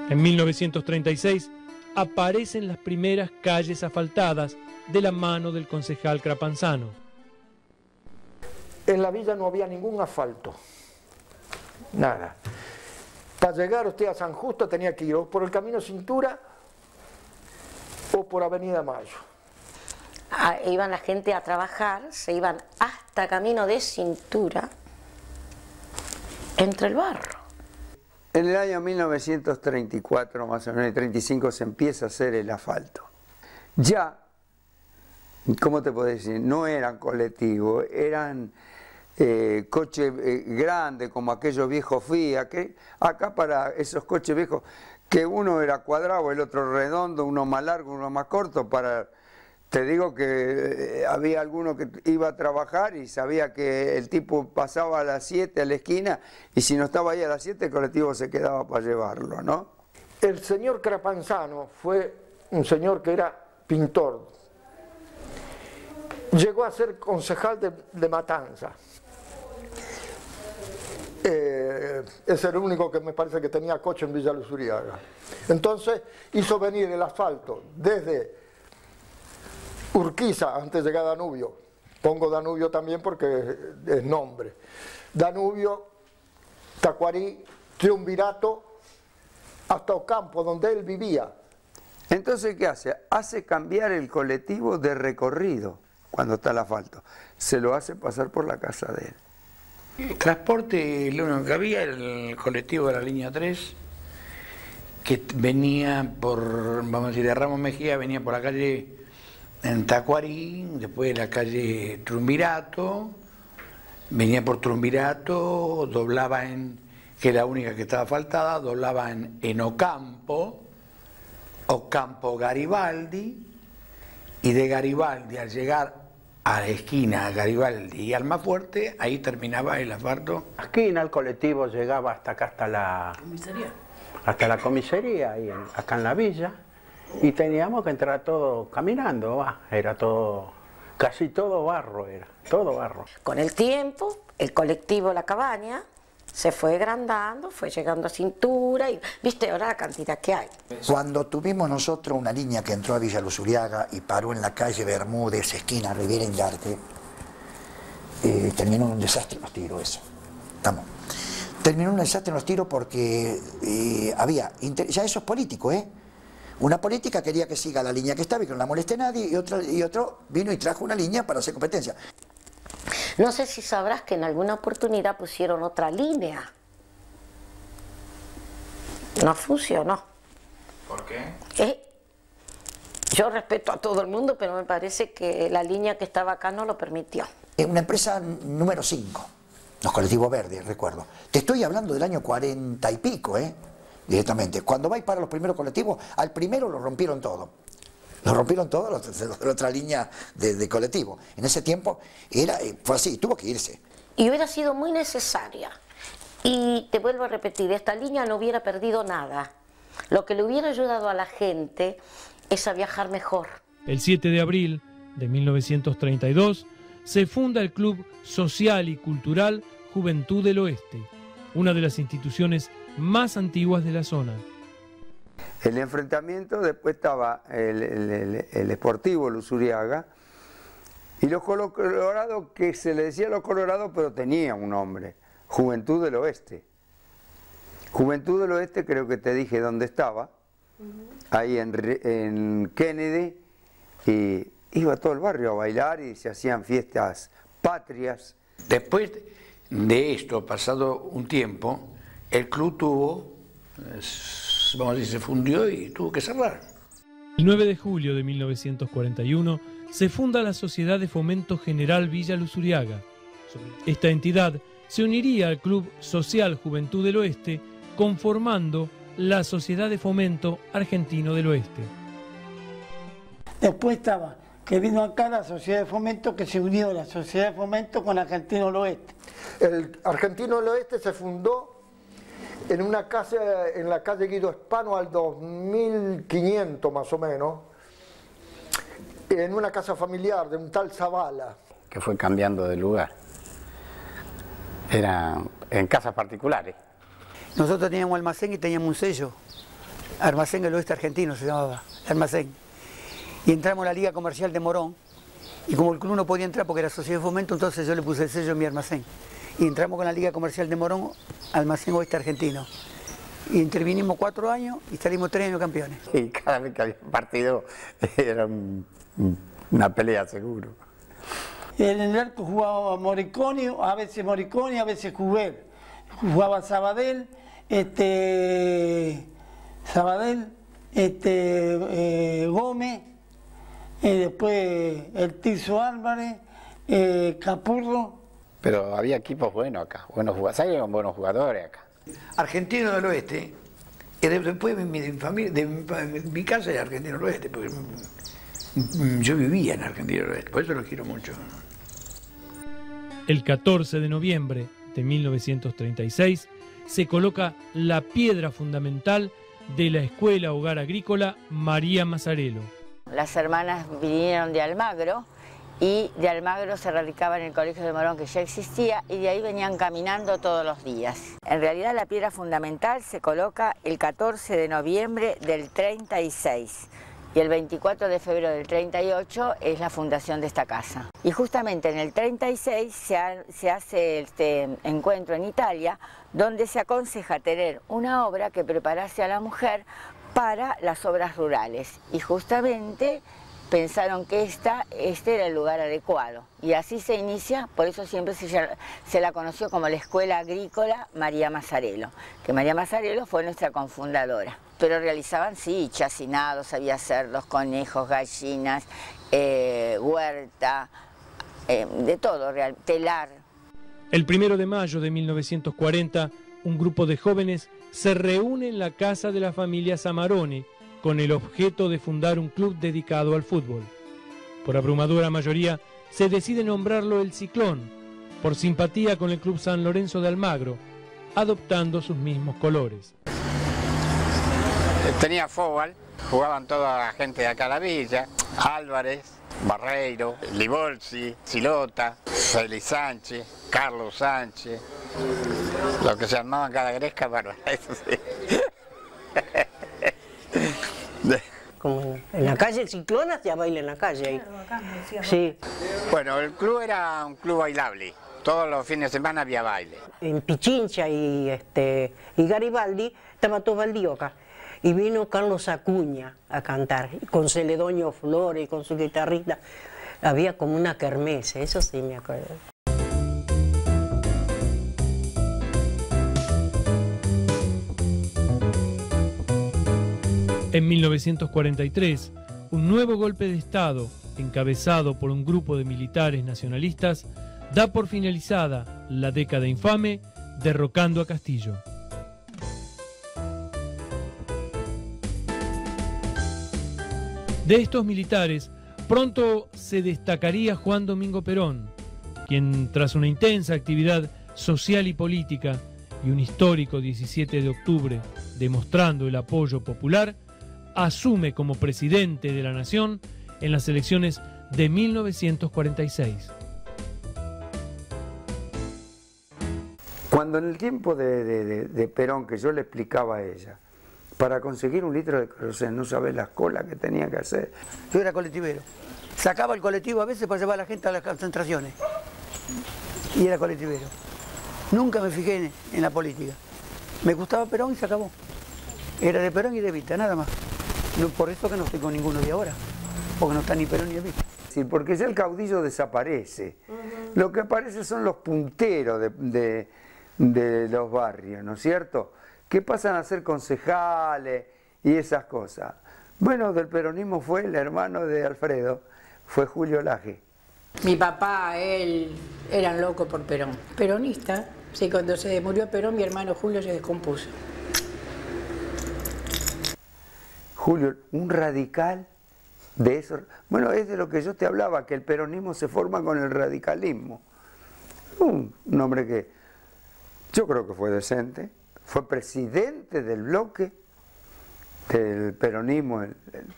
En 1936 aparecen las primeras calles asfaltadas de la mano del concejal Crapanzano. En la villa no había ningún asfalto, nada. Para llegar usted a San Justo tenía que ir o por el Camino Cintura o por Avenida Mayo. Iban la gente a trabajar, se iban hasta Camino de Cintura, entre el barro. En el año 1934, más o menos, en el 35, se empieza a hacer el asfalto. Ya, ¿cómo te puedo decir? No eran colectivos, eran coches grandes, como aquellos viejos Fiat, que acá para esos coches viejos, que uno era cuadrado, el otro redondo, uno más largo, uno más corto, para... Te digo que había alguno que iba a trabajar y sabía que el tipo pasaba a las 7 a la esquina y si no estaba ahí a las 7 el colectivo se quedaba para llevarlo, ¿no? El señor Crapanzano fue un señor que era pintor. Llegó a ser concejal de Matanza. Es el único que me parece que tenía coche en Villa Luzuriaga. Entonces hizo venir el asfalto desde Urquiza, antes de llegar a Danubio. Pongo Danubio también porque es nombre. Danubio, Tacuarí, Triunvirato, hasta Ocampo, donde él vivía. Entonces, ¿qué hace? Hace cambiar el colectivo de recorrido cuando está el asfalto. Se lo hace pasar por la casa de él. El transporte, lo único que había era el colectivo de la línea 3, que venía por, vamos a decir, de Ramos Mejía, venía por la calle en Tacuarí, después de la calle Triunvirato, venía por Triunvirato, doblaba en que es la única que estaba faltada, doblaba en Ocampo Garibaldi, y de Garibaldi al llegar a la esquina Garibaldi y Almafuerte, ahí terminaba el asfalto. La esquina, el colectivo llegaba hasta acá, hasta la comisaría, ahí acá en la villa, y teníamos que entrar todo caminando, era todo, casi todo barro era, todo barro. Con el tiempo, el colectivo La Cabaña se fue agrandando, fue llegando a cintura y viste ahora la cantidad que hay. Cuando tuvimos nosotros una línea que entró a Villa Luzuriaga y paró en la calle Bermúdez, esquina Riviera Indarte, terminó en un desastre en los tiros eso. Terminó en un desastre en los tiros porque había, ya eso es político, una política quería que siga la línea que estaba y que no la moleste nadie, y otro vino y trajo una línea para hacer competencia. No sé si sabrás que en alguna oportunidad pusieron otra línea. No funcionó. ¿Por qué? Yo respeto a todo el mundo, pero me parece que la línea que estaba acá no lo permitió. Una empresa número 5, los colectivos verdes, recuerdo. Te estoy hablando del año 40 y pico, directamente. Cuando vais para los primeros colectivos, al primero lo rompieron todo. Lo rompieron todo la otra línea de colectivo. En ese tiempo fue así, tuvo que irse. Y hubiera sido muy necesaria. Y te vuelvo a repetir, esta línea no hubiera perdido nada. Lo que le hubiera ayudado a la gente es a viajar mejor. El 7 de abril de 1932 se funda el Club Social y Cultural Juventud del Oeste, una de las instituciones más antiguas de la zona. El enfrentamiento, después estaba el Sportivo Luzuriaga y los Colorados, que se le decía los Colorados, pero tenía un nombre, Juventud del Oeste. Juventud del Oeste, creo que te dije dónde estaba, ahí en Kennedy, y iba todo el barrio a bailar y se hacían fiestas patrias. Después de esto, pasado un tiempo, el club tuvo, vamos a decir, se fundió y tuvo que cerrar. El 9 de julio de 1941 se funda la Sociedad de Fomento General Villa Luzuriaga. Esta entidad se uniría al Club Social Juventud del Oeste, conformando la Sociedad de Fomento Argentino del Oeste. Después estaba que vino acá la Sociedad de Fomento, que se unió la Sociedad de Fomento con Argentino del Oeste. El Argentino del Oeste se fundó en una casa en la calle Guido Hispano al 2500 más o menos, en una casa familiar de un tal Zavala. Que fue cambiando de lugar. Era en casas particulares. Nosotros teníamos almacén y teníamos un sello. Almacén del Oeste Argentino se llamaba, almacén. Y entramos a la Liga Comercial de Morón. Y como el club no podía entrar porque era Sociedad de Fomento, entonces yo le puse el sello en mi almacén. Y entramos con la Liga Comercial de Morón, Almacén Oeste Argentino. Y intervinimos 4 años y salimos 3 años campeones. Y cada vez que había un partido era una pelea seguro. En el arco jugaba Moriconi, a veces Jubel. Jugaba Sabadell, Gómez, después el Tirso Álvarez, Capurro. Pero había equipos buenos acá, buenos jugadores, salieron buenos jugadores acá. Argentino del Oeste, y después de mi casa era Argentino del Oeste, porque yo vivía en Argentino del Oeste, por eso lo quiero mucho. El 14 de noviembre de 1936 se coloca la piedra fundamental de la Escuela Hogar Agrícola María Mazzarello. Las hermanas vinieron de Almagro y de Almagro se radicaban en el Colegio de Morón, que ya existía, y de ahí venían caminando todos los días. En realidad la piedra fundamental se coloca el 14 de noviembre del 36 y el 24 de febrero del 38 es la fundación de esta casa. Y justamente en el 36 se hace este encuentro en Italia, donde se aconseja tener una obra que preparase a la mujer para las obras rurales. Y justamente pensaron que este era el lugar adecuado. Y así se inicia, por eso siempre se la conoció como la Escuela Agrícola María Mazzarello, que María Mazzarello fue nuestra cofundadora. Pero realizaban, sí, chacinados, había cerdos, conejos, gallinas, huerta, de todo, telar. El 1 de mayo de 1940, un grupo de jóvenes se reúne en la casa de la familia Zamarone con el objeto de fundar un club dedicado al fútbol. Por abrumadora mayoría se decide nombrarlo el Ciclón, por simpatía con el Club San Lorenzo de Almagro, adoptando sus mismos colores. Tenía fútbol, jugaban toda la gente de acá a la villa, Álvarez, Barreiro, Libolsi, Silota, Félix Sánchez, Carlos Sánchez, lo que se llamaban cada gresca, bárbara, eso sí. Como en la calle el Ciclón hacía baile en la calle ahí. Sí. Bueno, el club era un club bailable, todos los fines de semana había baile. En Pichincha y Garibaldi estaba todo baldío acá. Y vino Carlos Acuña a cantar, con Celedonio Flores y con su guitarrita. Había como una kermés, eso sí me acuerdo. En 1943, un nuevo golpe de Estado, encabezado por un grupo de militares nacionalistas, da por finalizada la década infame, derrocando a Castillo. De estos militares, pronto se destacaría Juan Domingo Perón, quien tras una intensa actividad social y política y un histórico 17 de octubre demostrando el apoyo popular, asume como presidente de la nación en las elecciones de 1946. Cuando en el tiempo de Perón, que yo le explicaba a ella, para conseguir un litro de queroseno, no sabés las colas que tenía que hacer. Yo era colectivero. Sacaba el colectivo a veces para llevar a la gente a las concentraciones. Y era colectivero. Nunca me fijé en la política. Me gustaba Perón y se acabó. Era de Perón y de Evita, nada más. No, por eso que no estoy con ninguno de ahora. Porque no está ni Perón ni Evita. Sí, porque ya el caudillo desaparece. Lo que aparece son los punteros de los barrios, ¿no es cierto?, que pasan a ser concejales y esas cosas. Bueno, del peronismo fue el hermano de Alfredo, fue Julio Laje. Mi papá, él, eran locos por Perón. Peronista, sí, cuando se murió Perón, mi hermano Julio se descompuso. Julio, un radical de eso. Bueno, es de lo que yo te hablaba, que el peronismo se forma con el radicalismo. Un hombre que yo creo que fue decente. Fue presidente del bloque del peronismo,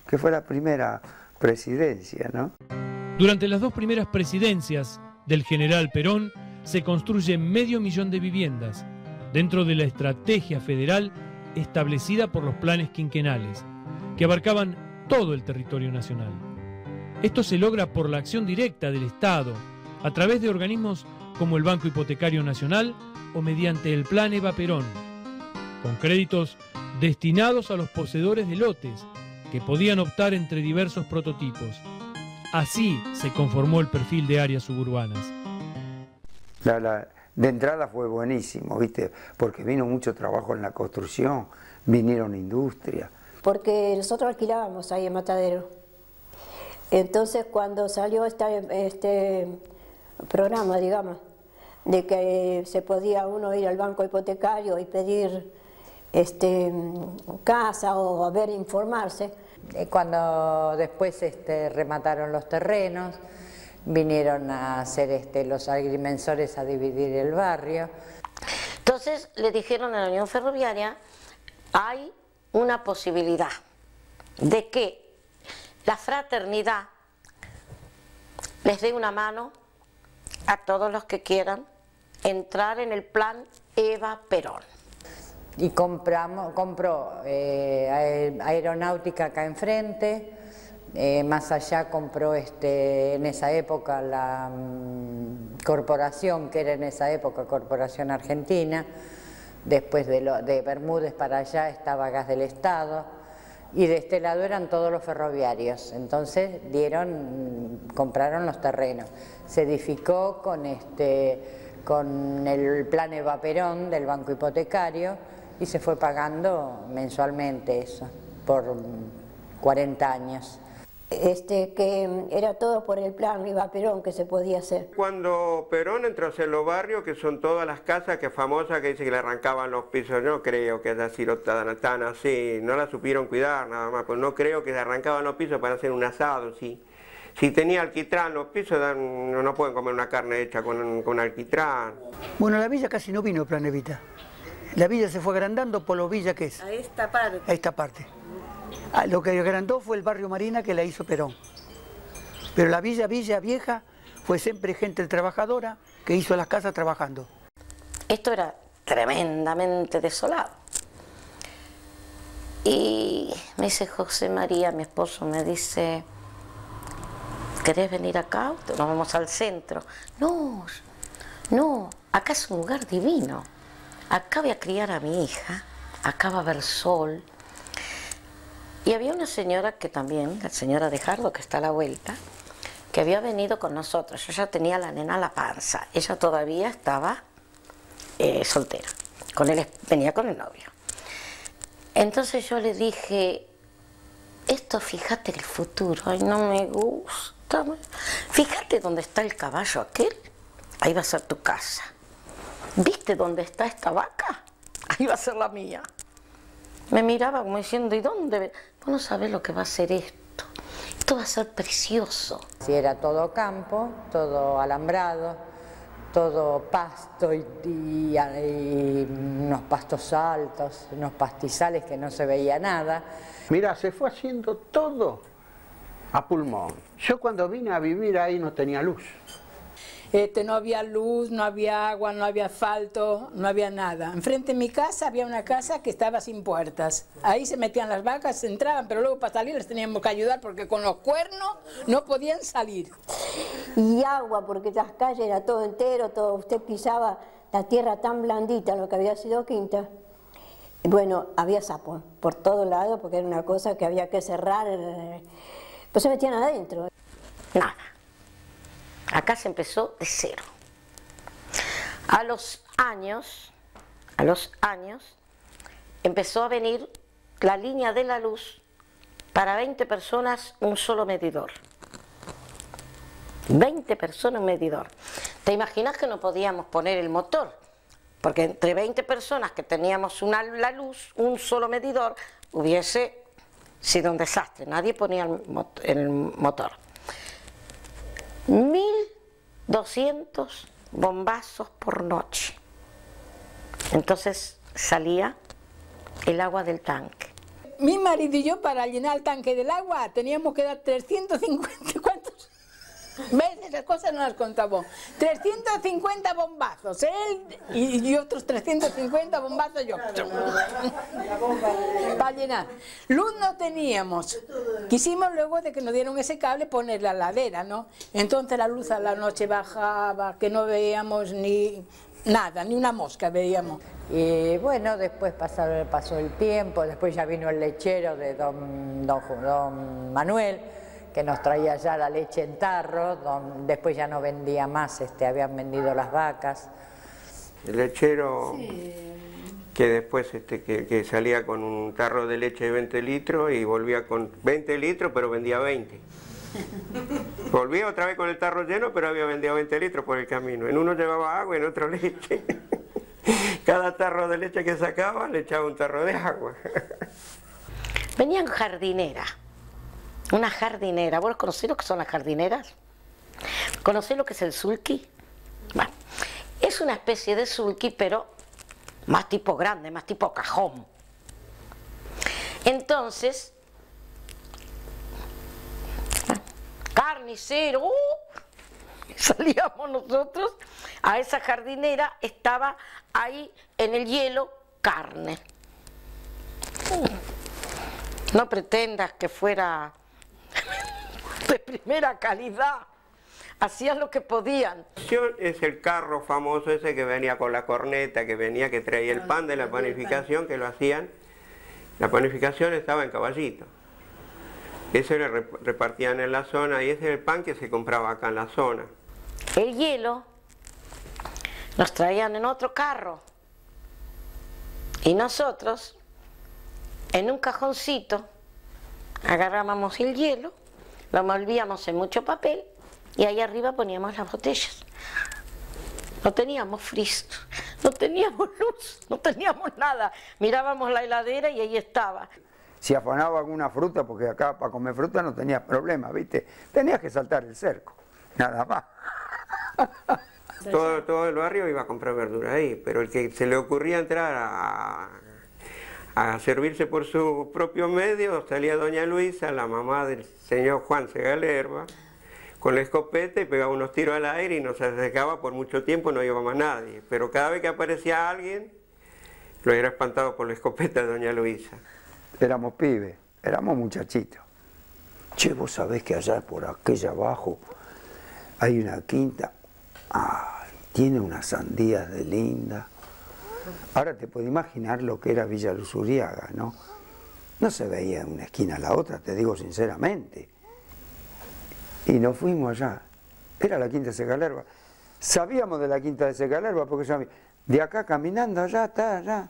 que fue la primera presidencia, ¿no? Durante las dos primeras presidencias del general Perón se construye 500.000 de viviendas dentro de la estrategia federal establecida por los planes quinquenales, que abarcaban todo el territorio nacional. Esto se logra por la acción directa del Estado, a través de organismos como el Banco Hipotecario Nacional o mediante el Plan Eva Perón, con créditos destinados a los poseedores de lotes, que podían optar entre diversos prototipos. Así se conformó el perfil de áreas suburbanas. De entrada fue buenísimo, ¿viste? Porque vino mucho trabajo en la construcción, vinieron industrias. Porque nosotros alquilábamos ahí en Matadero. Entonces cuando salió este programa, digamos, de que se podía uno ir al banco hipotecario y pedir casa o a ver, informarse. Cuando después remataron los terrenos, vinieron a hacer los agrimensores a dividir el barrio. Entonces le dijeron a la Unión Ferroviaria, hay una posibilidad de que la fraternidad les dé una mano a todos los que quieran entrar en el plan Eva Perón. Y compró aeronáutica acá enfrente, más allá compró en esa época la corporación, que era en esa época Corporación Argentina, después de Bermúdez para allá estaba Gas del Estado, y de este lado eran todos los ferroviarios. Entonces compraron los terrenos, se edificó con el plan Eva Perón del Banco Hipotecario, y se fue pagando mensualmente eso, por 40 años. que era todo por el plan Riva Perón que se podía hacer. Cuando Perón entró a hacer los barrios, que son todas las casas que famosas que dice que le arrancaban los pisos, no creo que haya sido tan así, no la supieron cuidar nada más, pues no creo que se arrancaban los pisos para hacer un asado, sí. Si tenía alquitrán, los pisos no pueden comer una carne hecha con alquitrán. Bueno, la villa casi no vino Plan Evita. La villa se fue agrandando por lo villa que es. A esta parte. A esta parte. Lo que agrandó fue el barrio Marina que la hizo Perón. Pero la villa vieja fue siempre gente trabajadora que hizo las casas trabajando. Esto era tremendamente desolado. Y me dice José María, mi esposo, me dice, ¿querés venir acá? Nos vamos al centro. No, no, acá es un lugar divino. Acá voy a criar a mi hija, acá va a haber sol. Y había una señora que también, la señora de Jardo, que está a la vuelta, que había venido con nosotros. Yo ya tenía la nena a la panza. Ella todavía estaba soltera. Venía con el novio. Entonces yo le dije, esto fíjate el futuro, ay no me gusta. Fíjate dónde está el caballo aquel, ahí va a ser tu casa. ¿Viste dónde está esta vaca? Ahí va a ser la mía. Me miraba como diciendo, ¿y dónde? Vos no sabés lo que va a ser esto. Esto va a ser precioso. Si era todo campo, todo alambrado, todo pasto y unos pastos altos, unos pastizales que no se veía nada. Mira, se fue haciendo todo a pulmón. Yo cuando vine a vivir ahí no tenía luz. No había luz, no había agua, no había asfalto, no había nada. Enfrente de mi casa había una casa que estaba sin puertas. Ahí se metían las vacas, se entraban, pero luego para salir les teníamos que ayudar porque con los cuernos no podían salir. Y agua, porque las calles era todo entero, todo, usted pisaba la tierra tan blandita, lo que había sido quinta. Bueno, había sapos por todos lados porque era una cosa que había que cerrar, pues se metían adentro. Nada. Acá se empezó de cero. A los años, empezó a venir la línea de la luz para 20 personas, un solo medidor. 20 personas, un medidor. ¿Te imaginas que no podíamos poner el motor? Porque entre 20 personas que teníamos la luz, un solo medidor, hubiese sido un desastre. Nadie ponía el motor. 1200 bombazos por noche. Entonces salía el agua del tanque. Mi marido y yo para llenar el tanque del agua teníamos que dar 350, ¿cuántos? ¿Ves? Esas cosas no las contamos. 350 bombazos, él y otros 350 bombazos yo. Para llenar. Luz no teníamos. Quisimos luego de que nos dieron ese cable poner la ladera, ¿no? Entonces la luz a la noche bajaba, que no veíamos ni nada, ni una mosca veíamos. Y bueno, después pasó el tiempo, después ya vino el lechero de don Manuel, que nos traía ya la leche en tarro, después ya no vendía más, habían vendido las vacas. El lechero que después que salía con un tarro de leche de 20 litros y volvía con 20 litros, pero vendía 20. Volvía otra vez con el tarro lleno, pero había vendido 20 litros por el camino. En uno llevaba agua, en otro leche. Cada tarro de leche que sacaba le echaba un tarro de agua. Venían jardineras. Una jardinera. ¿Vos conocés lo que son las jardineras? ¿Conocés lo que es el sulky? Bueno, es una especie de sulky, pero más tipo grande, más tipo cajón. Entonces, carnicero, salíamos nosotros a esa jardinera, estaba ahí en el hielo carne. No pretendas que fuera de primera calidad, hacían lo que podían. Es el carro famoso ese que venía con la corneta, que traía el pan de la panificación, que lo hacían. La panificación estaba en Caballito. Ese lo repartían en la zona y ese es el pan que se compraba acá en la zona. El hielo nos traían en otro carro y nosotros en un cajoncito agarrábamos el hielo, lo envolvíamos en mucho papel y ahí arriba poníamos las botellas. No teníamos freezer, no teníamos luz, no teníamos nada. Mirábamos la heladera y ahí estaba. Si afanaba alguna fruta, porque acá para comer fruta no tenías problema, ¿viste? Tenías que saltar el cerco, nada más. Todo el barrio iba a comprar verdura ahí, pero el que se le ocurría entrar a servirse por su propio medio, salía doña Luisa, la mamá del señor Juan Segalerba, con la escopeta y pegaba unos tiros al aire y no se acercaba por mucho tiempo, no iba más nadie. Pero cada vez que aparecía alguien, lo era espantado por la escopeta de doña Luisa. Éramos pibes, éramos muchachitos. Che, vos sabés que allá por aquella abajo hay una quinta. Ay, tiene unas sandías de linda. Ahora te puedes imaginar lo que era Villa Luzuriaga, ¿no? No se veía de una esquina a la otra, te digo sinceramente. Y nos fuimos allá. Era la quinta de Segalerba. Sabíamos de la quinta de Segalerba porque ya de acá caminando, allá está, allá.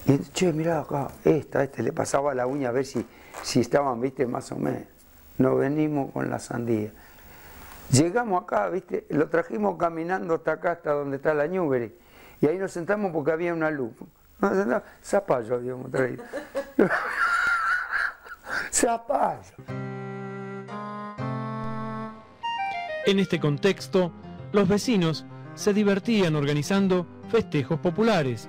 Y che, mirá acá, este le pasaba la uña a ver si estaban, viste, más o menos. Nos venimos con la sandía. Llegamos acá, viste, lo trajimos caminando hasta acá, hasta donde está la Newbery. Y ahí nos sentamos porque había una luz. Zapallo habíamos traído. Zapallo. En este contexto, los vecinos se divertían organizando festejos populares.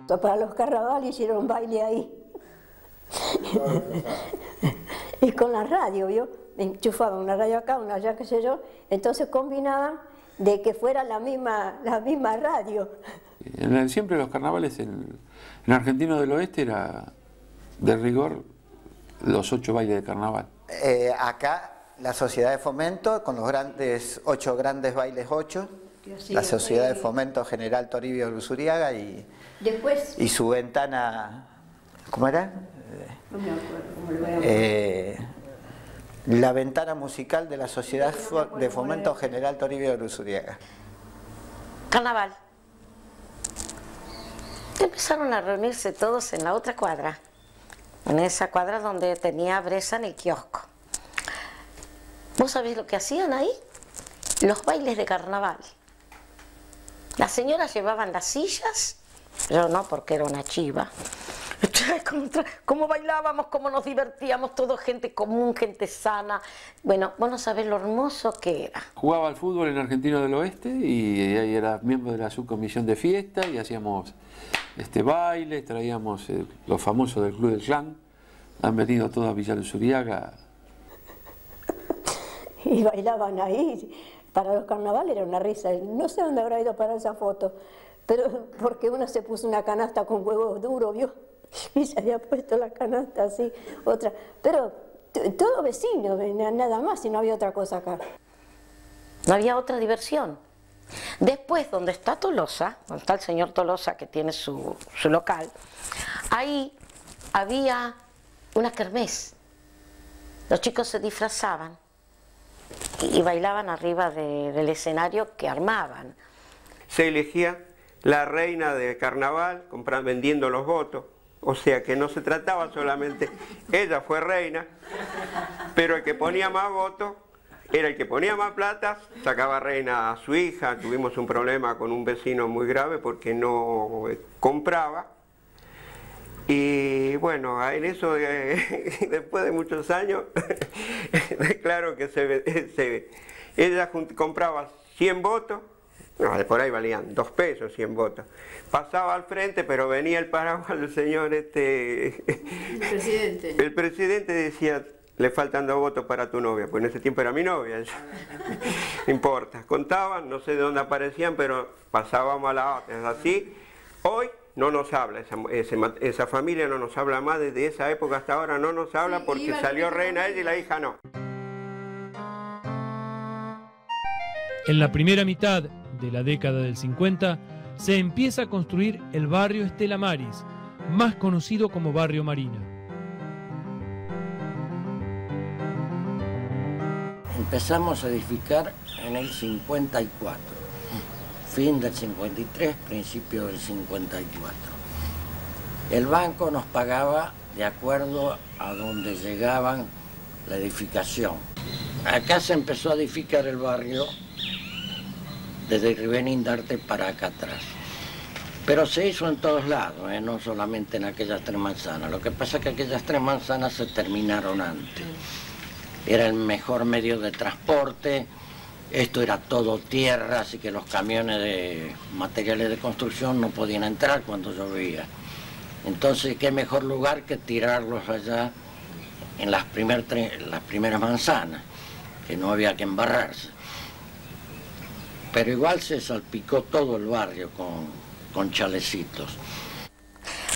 Para los carnavales hicieron un baile ahí. Y con la radio, ¿vio? Enchufaban una radio acá, una allá, qué sé yo. Entonces combinaban de que fuera la misma radio. Siempre los carnavales en Argentino del Oeste era de rigor los 8 bailes de carnaval. Acá la Sociedad de Fomento con los 8 grandes bailes 8, la Sociedad de Fomento General Toribio Luzuriaga y su ventana, ¿cómo era? No me acuerdo cómo lo voy a la ventana musical de la Sociedad de Fomento General Toribio Luzuriaga. Carnaval. Empezaron a reunirse todos en la otra cuadra, en esa cuadra donde tenía Bresa en el kiosco. ¿Vos sabés lo que hacían ahí? Los bailes de carnaval. Las señoras llevaban las sillas, yo no, porque era una chiva. Cómo bailábamos, cómo nos divertíamos, todo gente común, gente sana. Bueno, vos no sabés lo hermoso que era. Jugaba al fútbol en Argentino del Oeste y ahí era miembro de la subcomisión de fiesta y hacíamos bailes, traíamos los famosos del Club del Clan. Han venido todos a Villa Luzuriaga. Y bailaban ahí. Para los carnavales era una risa. No sé dónde habrá ido para esa foto, pero porque uno se puso una canasta con huevos duros, ¿vio? Y se había puesto la canasta así, otra. Pero todo vecino, nada más, y no había otra cosa acá. No había otra diversión. Después, donde está Tolosa, donde está el señor Tolosa que tiene su local, ahí había una kermés. Los chicos se disfrazaban y bailaban arriba del escenario que armaban. Se elegía la reina de carnaval vendiendo los votos. O sea que no se trataba solamente, ella fue reina, pero el que ponía más votos era el que ponía más plata, sacaba reina a su hija. Tuvimos un problema con un vecino muy grave porque no compraba. Y bueno, en eso, después de muchos años, claro que ella compraba 100 votos. No, por ahí valían 2 pesos 100 votos. Pasaba al frente, pero venía el paraguas del señor el presidente. El presidente decía, le faltan 2 votos para tu novia, pues en ese tiempo era mi novia. No importa, contaban, no sé de dónde aparecían, pero pasábamos a la otra. Así, hoy no nos habla, esa familia no nos habla más, desde esa época hasta ahora no nos habla porque salió reina ella y la hija no. En la primera mitad de la década del 50 se empieza a construir el barrio Estela Maris, más conocido como Barrio Marina. Empezamos a edificar en el 54, fin del 53, principio del 54. El banco nos pagaba de acuerdo a donde llegaban la edificación. Acá se empezó a edificar el barrio desde Ribén-Indarte para acá atrás. Pero se hizo en todos lados, no solamente en aquellas 3 manzanas. Lo que pasa es que aquellas 3 manzanas se terminaron antes. Era el mejor medio de transporte, esto era todo tierra, así que los camiones de materiales de construcción no podían entrar cuando llovía. Entonces, qué mejor lugar que tirarlos allá en las primeras manzanas, que no había que embarrarse. Pero igual se salpicó todo el barrio con chalecitos.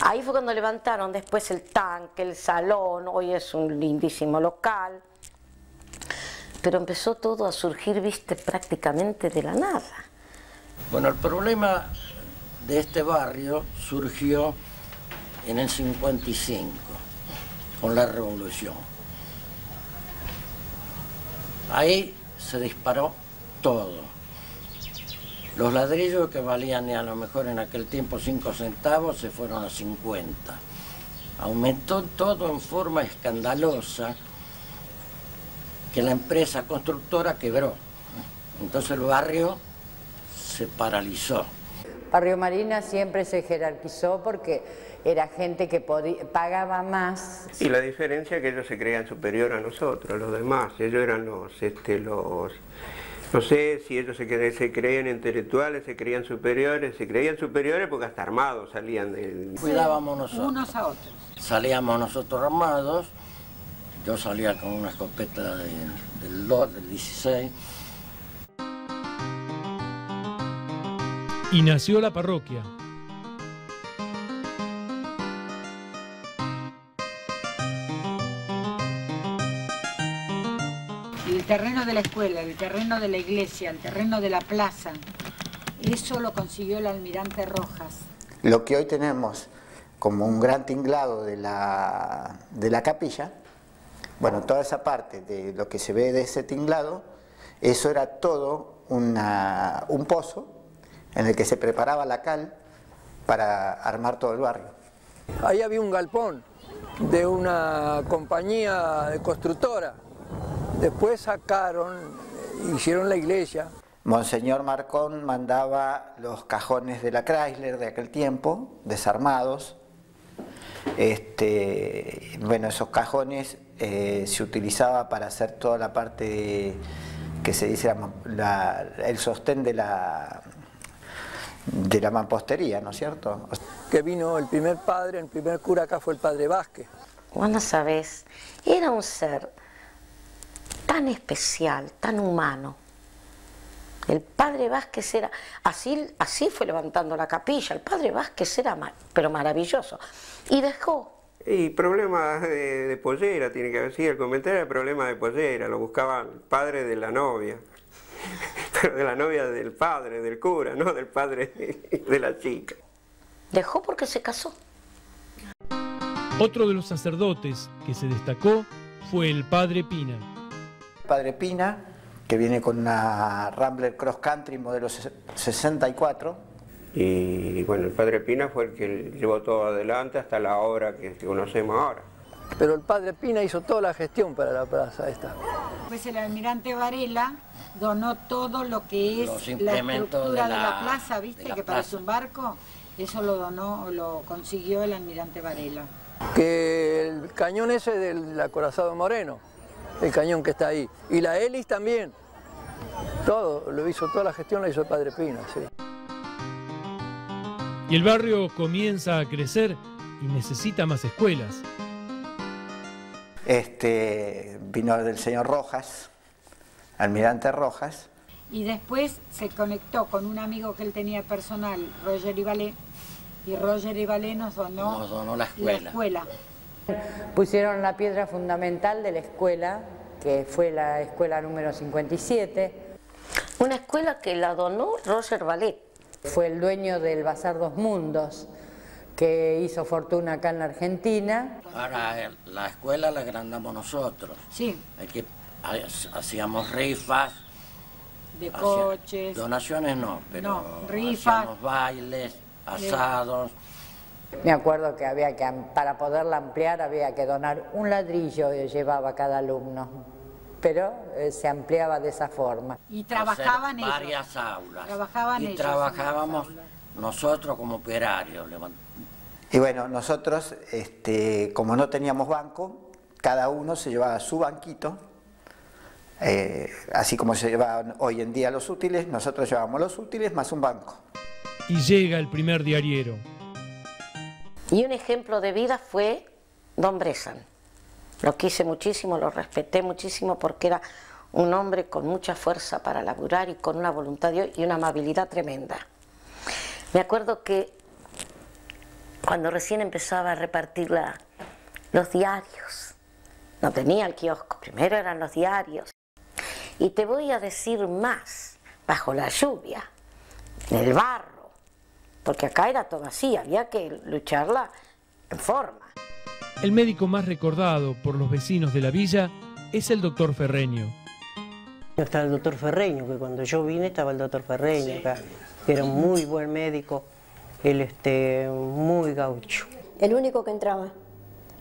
Ahí fue cuando levantaron después el tanque, el salón, hoy es un lindísimo local. Pero empezó todo a surgir, viste, prácticamente de la nada. Bueno, el problema de este barrio surgió en el 55, con la revolución. Ahí se disparó todo. Los ladrillos que valían a lo mejor en aquel tiempo 5 centavos se fueron a 50. Aumentó todo en forma escandalosa, que la empresa constructora quebró. Entonces el barrio se paralizó. Barrio Marina siempre se jerarquizó porque era gente que pagaba más. Y la diferencia es que ellos se creían superior a nosotros, los demás. Ellos eran los no sé si ellos se creían intelectuales, se creían superiores porque hasta armados salían de... Cuidábamos nosotros. Unos a otros. Salíamos nosotros armados. Yo salía con una escopeta del 16. Y nació la parroquia. El terreno de la escuela, el terreno de la iglesia, el terreno de la plaza, eso lo consiguió el almirante Rojas. Lo que hoy tenemos como un gran tinglado de la capilla, bueno, toda esa parte de lo que se ve de ese tinglado, eso era todo un pozo en el que se preparaba la cal para armar todo el barrio. Ahí había un galpón de una compañía de constructora. Después hicieron la iglesia. Monseñor Marcón mandaba los cajones de la Chrysler de aquel tiempo, desarmados. Bueno, esos cajones se utilizaba para hacer toda la parte que se dice el sostén de la mampostería, ¿no es cierto? Que vino el primer cura acá fue el padre Vázquez. Vos no sabés, era un ser tan especial, tan humano. El padre Vázquez era, así fue levantando la capilla, el padre Vázquez era pero maravilloso. Y dejó. Y problemas de pollera, tiene que haber sido el comentario de problemas de pollera, lo buscaba el padre de la novia, pero de la novia del padre, del cura, no del padre de la chica. Dejó porque se casó. Otro de los sacerdotes que se destacó fue el padre Pina. El padre Pina, que viene con una Rambler Cross Country modelo 64. Y bueno, el padre Pina fue el que llevó todo adelante hasta la obra que conocemos ahora. Pero el padre Pina hizo toda la gestión para la plaza esta. Pues el almirante Varela donó todo lo que es la estructura de la plaza, ¿viste? Que parece un barco. Eso lo donó, lo consiguió el almirante Varela. Que el cañón ese del acorazado Moreno, el cañón que está ahí. Y la hélice también. Todo, lo hizo, toda la gestión la hizo el padre Pina, sí. Y el barrio comienza a crecer y necesita más escuelas. Vino del señor Rojas, almirante Rojas. Y después se conectó con un amigo que él tenía personal, Roger Ibalé, y Roger Ibalé nos donó la escuela. Pusieron la piedra fundamental de la escuela, que fue la escuela número 57. Una escuela que la donó Roger Ballet. Fue el dueño del Bazar Dos Mundos, que hizo fortuna acá en la Argentina. Ahora la escuela la agrandamos nosotros. Sí. Hacíamos rifas. De coches. Donaciones no, pero rifas. hacíamos bailes, asados. Me acuerdo que había que, para poderla ampliar, había que donar un ladrillo que llevaba cada alumno, pero se ampliaba de esa forma. Y trabajaban ellos. Varias aulas. Trabajaban y ellos. Trabajábamos nosotros como operarios. Y bueno, nosotros, como no teníamos banco, cada uno se llevaba su banquito, así como se llevaban hoy en día los útiles, nosotros llevábamos los útiles más un banco. Y llega el primer diariero. Y un ejemplo de vida fue don Bressan. Lo quise muchísimo, lo respeté muchísimo porque era un hombre con mucha fuerza para laburar y con una voluntad de Dios y una amabilidad tremenda. Me acuerdo que cuando recién empezaba a repartir los diarios, no tenía el kiosco, primero eran los diarios. Y te voy a decir más, bajo la lluvia, en el barro, porque acá era todo así, había que lucharla en forma. El médico más recordado por los vecinos de la villa es el doctor Ferreño. Está el doctor Ferreño, que cuando yo vine estaba el doctor Ferreño acá, que era un muy buen médico, él muy gaucho. El único que entraba.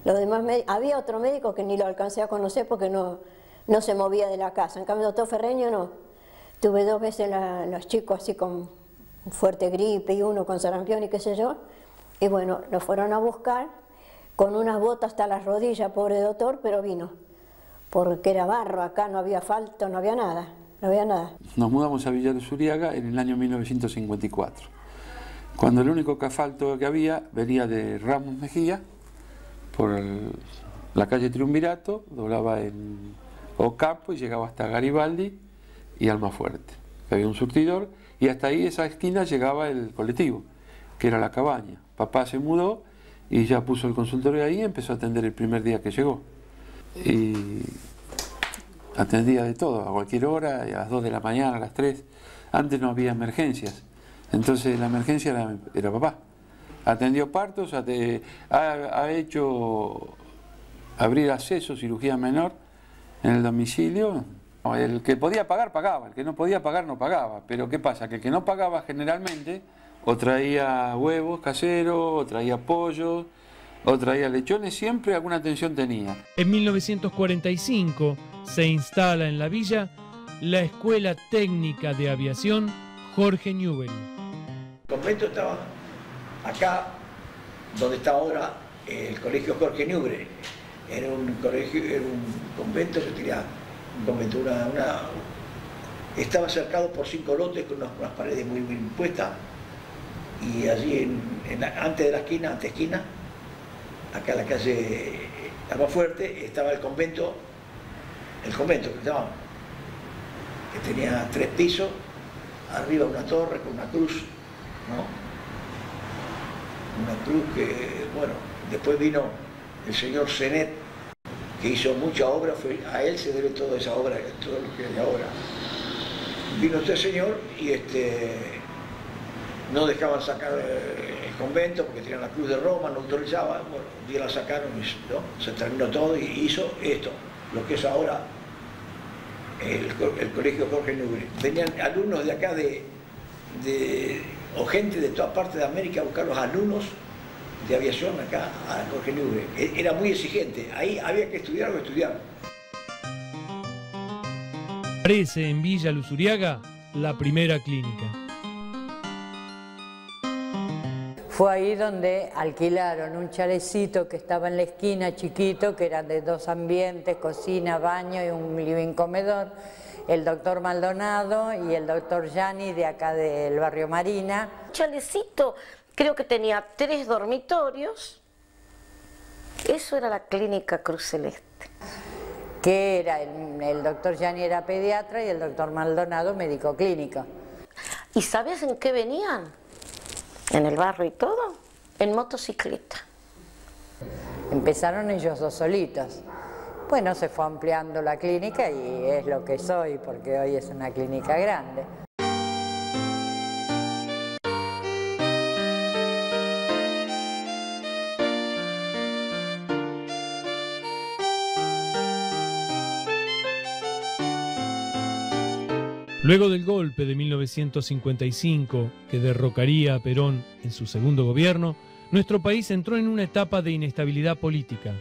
Los demás había otro médico que ni lo alcancé a conocer porque no se movía de la casa. En cambio el doctor Ferreño no. Tuve 2 veces los chicos así con fuerte gripe y uno con sarampión y qué sé yo. Y bueno, lo fueron a buscar con unas botas hasta las rodillas, pobre doctor, pero vino. Porque era barro, acá no había asfalto, no había nada. Nos mudamos a Villa Luzuriaga en el año 1954, cuando el único asfalto que había venía de Ramos Mejía, por la calle Triunvirato, doblaba en Ocampo y llegaba hasta Garibaldi y Almafuerte. Había un surtidor y hasta ahí, esa esquina, llegaba el colectivo, que era La Cabaña. Papá se mudó y ya puso el consultorio ahí y empezó a atender el primer día que llegó. Y atendía de todo, a cualquier hora, a las 2 de la mañana, a las 3. Antes no había emergencias, entonces la emergencia era papá. Atendió partos, ha hecho abrir acceso, cirugía menor en el domicilio. El que podía pagar, pagaba, el que no podía pagar, no pagaba. Pero ¿qué pasa? Que el que no pagaba generalmente o traía huevos caseros, o traía pollo, o traía lechones, siempre alguna atención tenía. En 1945 se instala en la villa la Escuela Técnica de Aviación Jorge Newbery. El convento estaba acá, donde está ahora el colegio Jorge Newbery. Era un colegio, era un convento que tenía estaba cercado por 5 lotes con unas paredes muy bien puestas, y allí antes de la esquina, acá en la calle Almafuerte, estaba el convento que llamaban, que tenía 3 pisos, arriba una torre con una cruz, ¿no? Una cruz que, bueno, después vino el señor Zenet, que hizo mucha obra, a él se debe toda esa obra, todo lo que hay ahora. Vino este señor y no dejaban sacar el convento porque tenían la cruz de Roma, no autorizaban, bueno, un día la sacaron y ¿no? Se terminó todo y hizo esto, lo que es ahora el colegio Jorge Newbery. Venían alumnos de acá o gente de todas partes de América a buscar los alumnos de aviación acá a Jorge Newbery. Era muy exigente, ahí había que estudiar o estudiar. Aparece en Villa Luzuriaga la primera clínica. Fue ahí donde alquilaron un chalecito que estaba en la esquina chiquito, que eran de 2 ambientes, cocina, baño y un living comedor. El doctor Maldonado y el doctor Gianni de acá del barrio Marina. Chalecito, creo que tenía 3 dormitorios. Eso era la clínica Cruz Celeste. Que era, el doctor Gianni era pediatra y el doctor Maldonado médico clínico. ¿Y sabes en qué venían? En el barro y todo, en motocicleta. Empezaron ellos 2 solitos. Bueno, se fue ampliando la clínica y es lo que soy, porque hoy es una clínica grande. Luego del golpe de 1955, que derrocaría a Perón en su segundo gobierno, nuestro país entró en una etapa de inestabilidad política.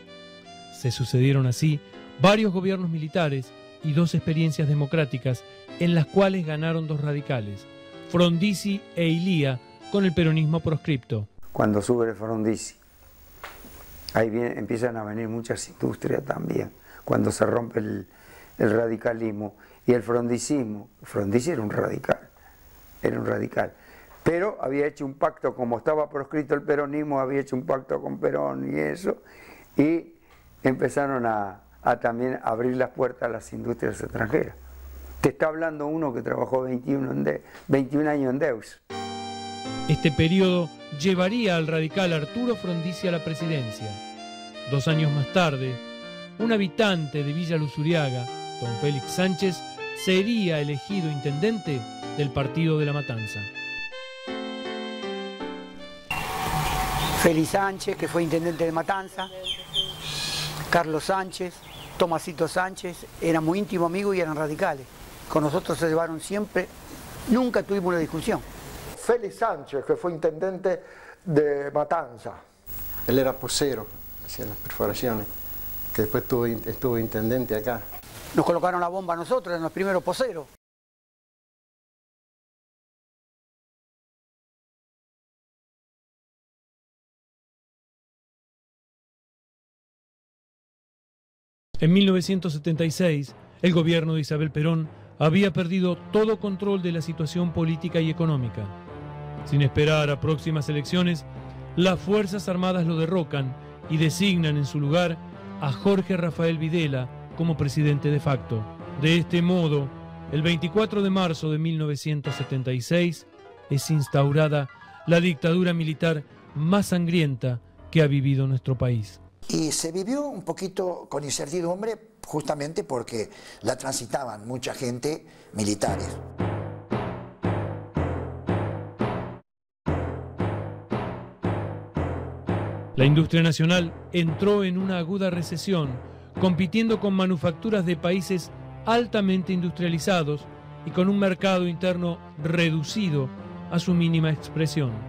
Se sucedieron así varios gobiernos militares y 2 experiencias democráticas en las cuales ganaron 2 radicales, Frondizi e Ilía, con el peronismo proscripto. Cuando sube el Frondizi, ahí empiezan a venir muchas industrias también, cuando se rompe el radicalismo y el frondicismo. Frondizi era un radical, pero había hecho un pacto, como estaba proscrito el peronismo, había hecho un pacto con Perón y eso, y empezaron a también abrir las puertas a las industrias extranjeras. Te está hablando uno que trabajó 21 años en Deus. Este periodo llevaría al radical Arturo Frondizi a la presidencia. 2 años más tarde, un habitante de Villa Luzuriaga, don Félix Sánchez, sería elegido intendente del Partido de la Matanza. Félix Sánchez, que fue intendente de Matanza, Carlos Sánchez, Tomasito Sánchez, eran muy íntimos amigos y eran radicales. Con nosotros se llevaron siempre, nunca tuvimos una discusión. Félix Sánchez, que fue intendente de Matanza. Él era posero, hacía las perforaciones, que después estuvo intendente acá. Nos colocaron la bomba a nosotros, eran los primeros poseros. En 1976, el gobierno de Isabel Perón había perdido todo control de la situación política y económica. Sin esperar a próximas elecciones, las Fuerzas Armadas lo derrocan y designan en su lugar a Jorge Rafael Videla como presidente de facto. De este modo, el 24 de marzo de 1976 es instaurada la dictadura militar más sangrienta que ha vivido nuestro país. Y se vivió un poquito con incertidumbre justamente porque la transitaban mucha gente militares. La industria nacional entró en una aguda recesión, compitiendo con manufacturas de países altamente industrializados y con un mercado interno reducido a su mínima expresión.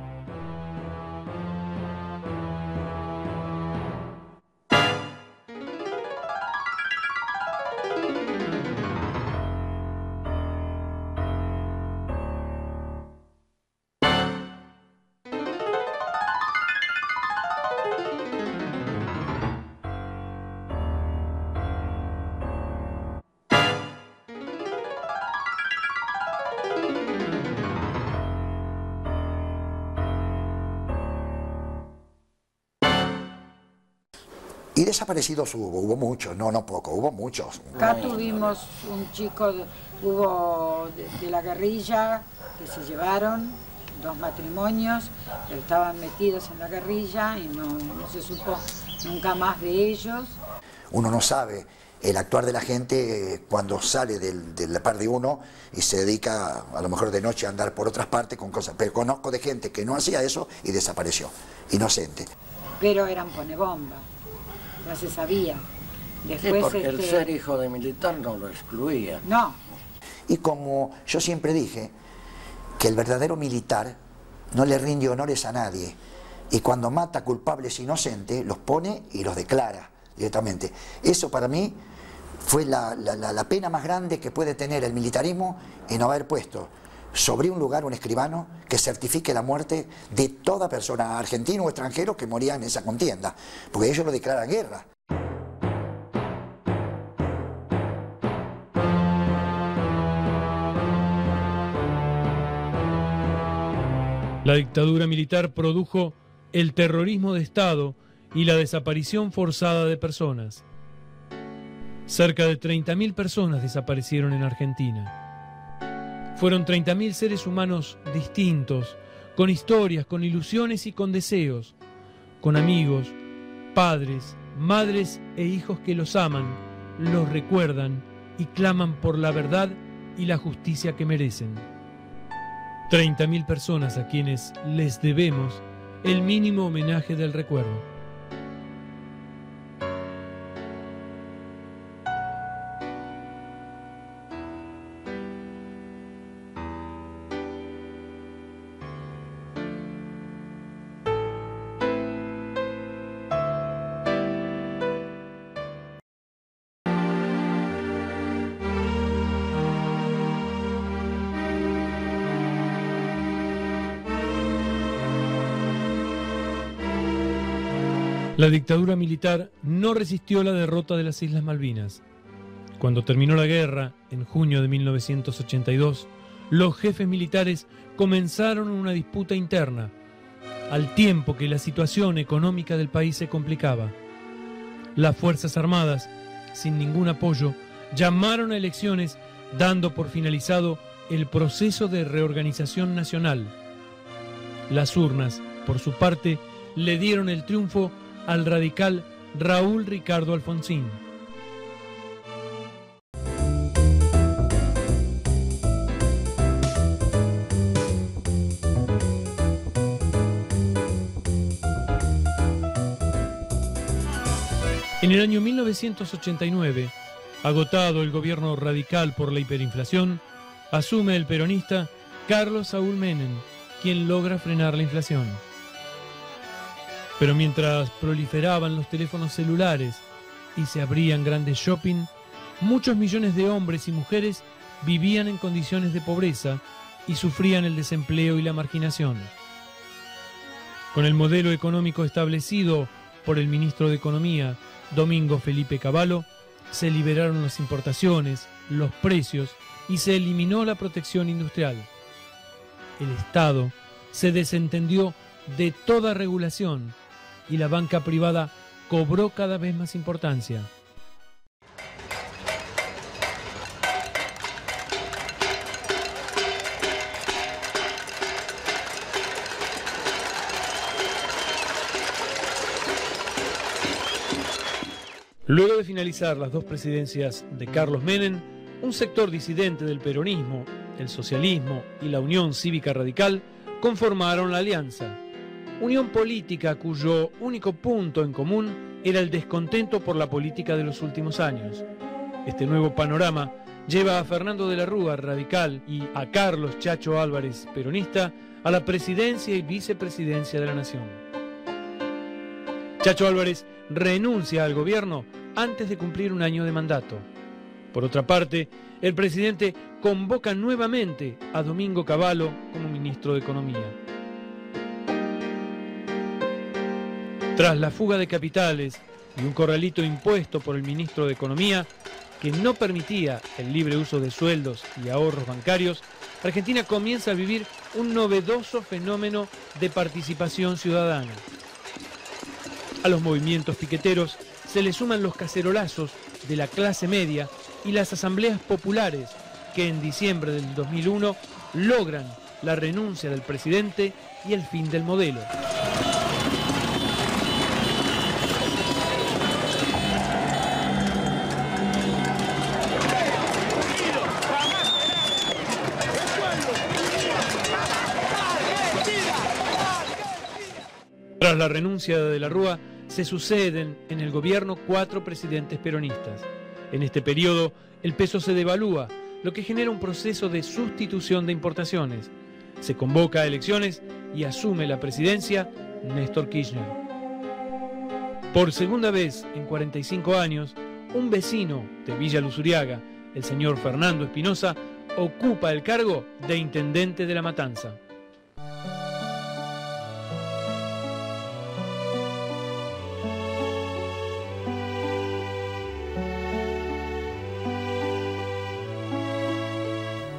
Y desaparecidos hubo muchos, no poco, hubo muchos. Acá tuvimos un chico, hubo de la guerrilla que se llevaron, 2 matrimonios, pero estaban metidos en la guerrilla y no se supo nunca más de ellos. Uno no sabe el actuar de la gente cuando sale de la par de uno y se dedica a lo mejor de noche a andar por otras partes con cosas. Pero conozco de gente que no hacía eso y desapareció, inocente. Pero eran ponebomba. Ya se sabía. Después, sí, porque el ser hijo de militar no lo excluía. No. Y como yo siempre dije, que el verdadero militar no le rinde honores a nadie. Y cuando mata culpables inocentes, los pone y los declara directamente. Eso para mí fue la pena más grande que puede tener el militarismo en haber puesto sobre un lugar un escribano que certifique la muerte de toda persona, argentino o extranjero, que moría en esa contienda, porque ellos lo declaran guerra. La dictadura militar produjo el terrorismo de Estado y la desaparición forzada de personas. Cerca de 30.000 personas desaparecieron en Argentina. Fueron 30.000 seres humanos distintos, con historias, con ilusiones y con deseos, con amigos, padres, madres e hijos que los aman, los recuerdan y claman por la verdad y la justicia que merecen. 30.000 personas a quienes les debemos el mínimo homenaje del recuerdo. La dictadura militar no resistió la derrota de las Islas Malvinas. Cuando terminó la guerra, en junio de 1982, los jefes militares comenzaron una disputa interna, al tiempo que la situación económica del país se complicaba. Las Fuerzas Armadas, sin ningún apoyo, llamaron a elecciones, dando por finalizado el proceso de reorganización nacional. Las urnas, por su parte, le dieron el triunfo al radical Raúl Ricardo Alfonsín. En el año 1989, agotado el gobierno radical por la hiperinflación, asume el peronista Carlos Saúl Menem, quien logra frenar la inflación. Pero mientras proliferaban los teléfonos celulares y se abrían grandes shopping, muchos millones de hombres y mujeres vivían en condiciones de pobreza y sufrían el desempleo y la marginación. Con el modelo económico establecido por el ministro de Economía, Domingo Felipe Cavallo, se liberaron las importaciones, los precios y se eliminó la protección industrial. El Estado se desentendió de toda regulación y la banca privada cobró cada vez más importancia. Luego de finalizar las dos presidencias de Carlos Menem, un sector disidente del peronismo, el socialismo y la Unión Cívica Radical conformaron la alianza. Unión política cuyo único punto en común era el descontento por la política de los últimos años. Este nuevo panorama lleva a Fernando de la Rúa, radical, y a Carlos Chacho Álvarez, peronista, a la presidencia y vicepresidencia de la Nación. Chacho Álvarez renuncia al gobierno antes de cumplir un año de mandato. Por otra parte, el presidente convoca nuevamente a Domingo Cavallo como ministro de Economía. Tras la fuga de capitales y un corralito impuesto por el ministro de Economía, que no permitía el libre uso de sueldos y ahorros bancarios, Argentina comienza a vivir un novedoso fenómeno de participación ciudadana. A los movimientos piqueteros se le suman los cacerolazos de la clase media y las asambleas populares que en diciembre del 2001 logran la renuncia del presidente y el fin del modelo. Tras la renuncia de la Rúa, se suceden en el gobierno 4 presidentes peronistas. En este periodo, el peso se devalúa, lo que genera un proceso de sustitución de importaciones. Se convoca a elecciones y asume la presidencia Néstor Kirchner. Por segunda vez en 45 años, un vecino de Villa Luzuriaga, el señor Fernando Espinosa, ocupa el cargo de intendente de La Matanza.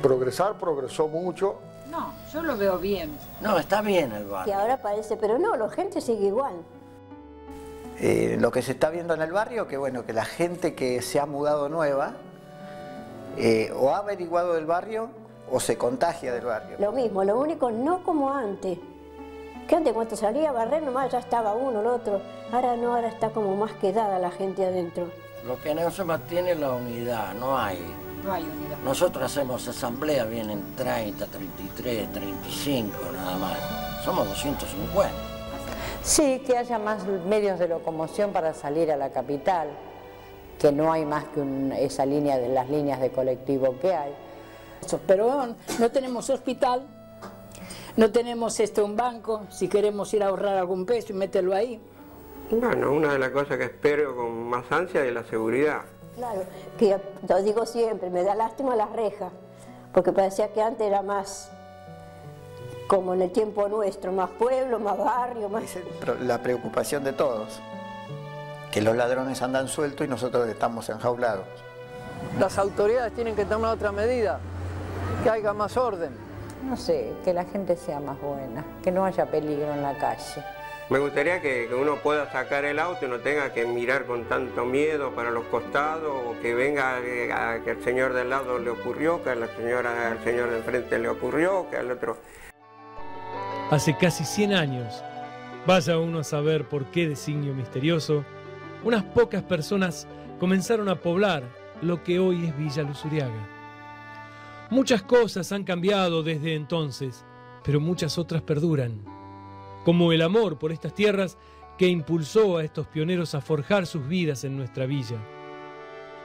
Progresar, progresó mucho. No, yo lo veo bien. No, está bien el barrio. Que ahora parece, pero no, la gente sigue igual. Lo que se está viendo en el barrio, que bueno, que la gente que se ha mudado nueva, o ha averiguado del barrio, o se contagia del barrio. Lo mismo, lo único, no como antes. Que antes cuando salía a barrer nomás ya estaba uno, el otro. Ahora no, ahora está como más quedada la gente adentro. Lo que no se mantiene es la unidad, no hay unidad. Nosotros hacemos asamblea, vienen 30, 33, 35 nada más. Somos 250. Sí, que haya más medios de locomoción para salir a la capital, que no hay más que esa línea de las líneas de colectivo que hay. Pero no tenemos hospital, no tenemos un banco, si queremos ir a ahorrar algún peso y meterlo ahí. Bueno, una de las cosas que espero con más ansia es la seguridad. Claro, que lo digo siempre, me da lástima las rejas, porque parecía que antes era más como en el tiempo nuestro, más pueblo, más barrio, más... Es la preocupación de todos. que los ladrones andan sueltos y nosotros estamos enjaulados. Las autoridades tienen que tomar otra medida, que haya más orden. No sé, que la gente sea más buena, que no haya peligro en la calle. Me gustaría que uno pueda sacar el auto y no tenga que mirar con tanto miedo para los costados, o que venga que al señor del lado le ocurrió, que al señor de enfrente le ocurrió, que al otro. Hace casi 100 años, vaya uno a saber por qué designio misterioso, unas pocas personas comenzaron a poblar lo que hoy es Villa Luzuriaga. Muchas cosas han cambiado desde entonces, pero muchas otras perduran, como el amor por estas tierras que impulsó a estos pioneros a forjar sus vidas en nuestra villa.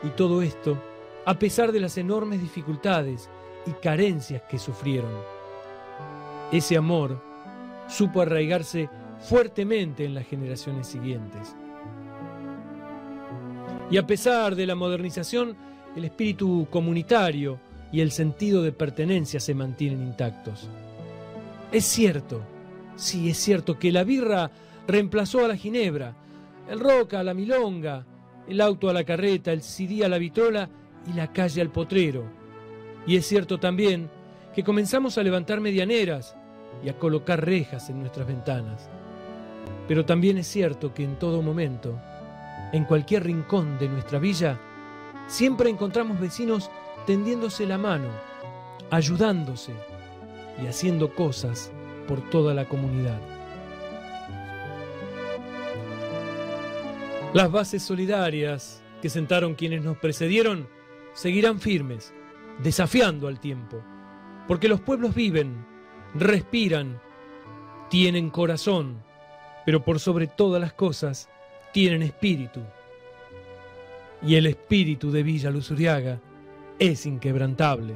Y todo esto, a pesar de las enormes dificultades y carencias que sufrieron. Ese amor supo arraigarse fuertemente en las generaciones siguientes. Y a pesar de la modernización, el espíritu comunitario y el sentido de pertenencia se mantienen intactos. Es cierto, sí, es cierto que la birra reemplazó a la ginebra, el rock a la milonga, el auto a la carreta, el CD a la vitrola y la calle al potrero. Y es cierto también que comenzamos a levantar medianeras y a colocar rejas en nuestras ventanas. Pero también es cierto que en todo momento, en cualquier rincón de nuestra villa, siempre encontramos vecinos tendiéndose la mano, ayudándose y haciendo cosas por toda la comunidad. Las bases solidarias que sentaron quienes nos precedieron seguirán firmes, desafiando al tiempo, porque los pueblos viven, respiran, tienen corazón, pero por sobre todas las cosas tienen espíritu. Y el espíritu de Villa Luzuriaga es inquebrantable.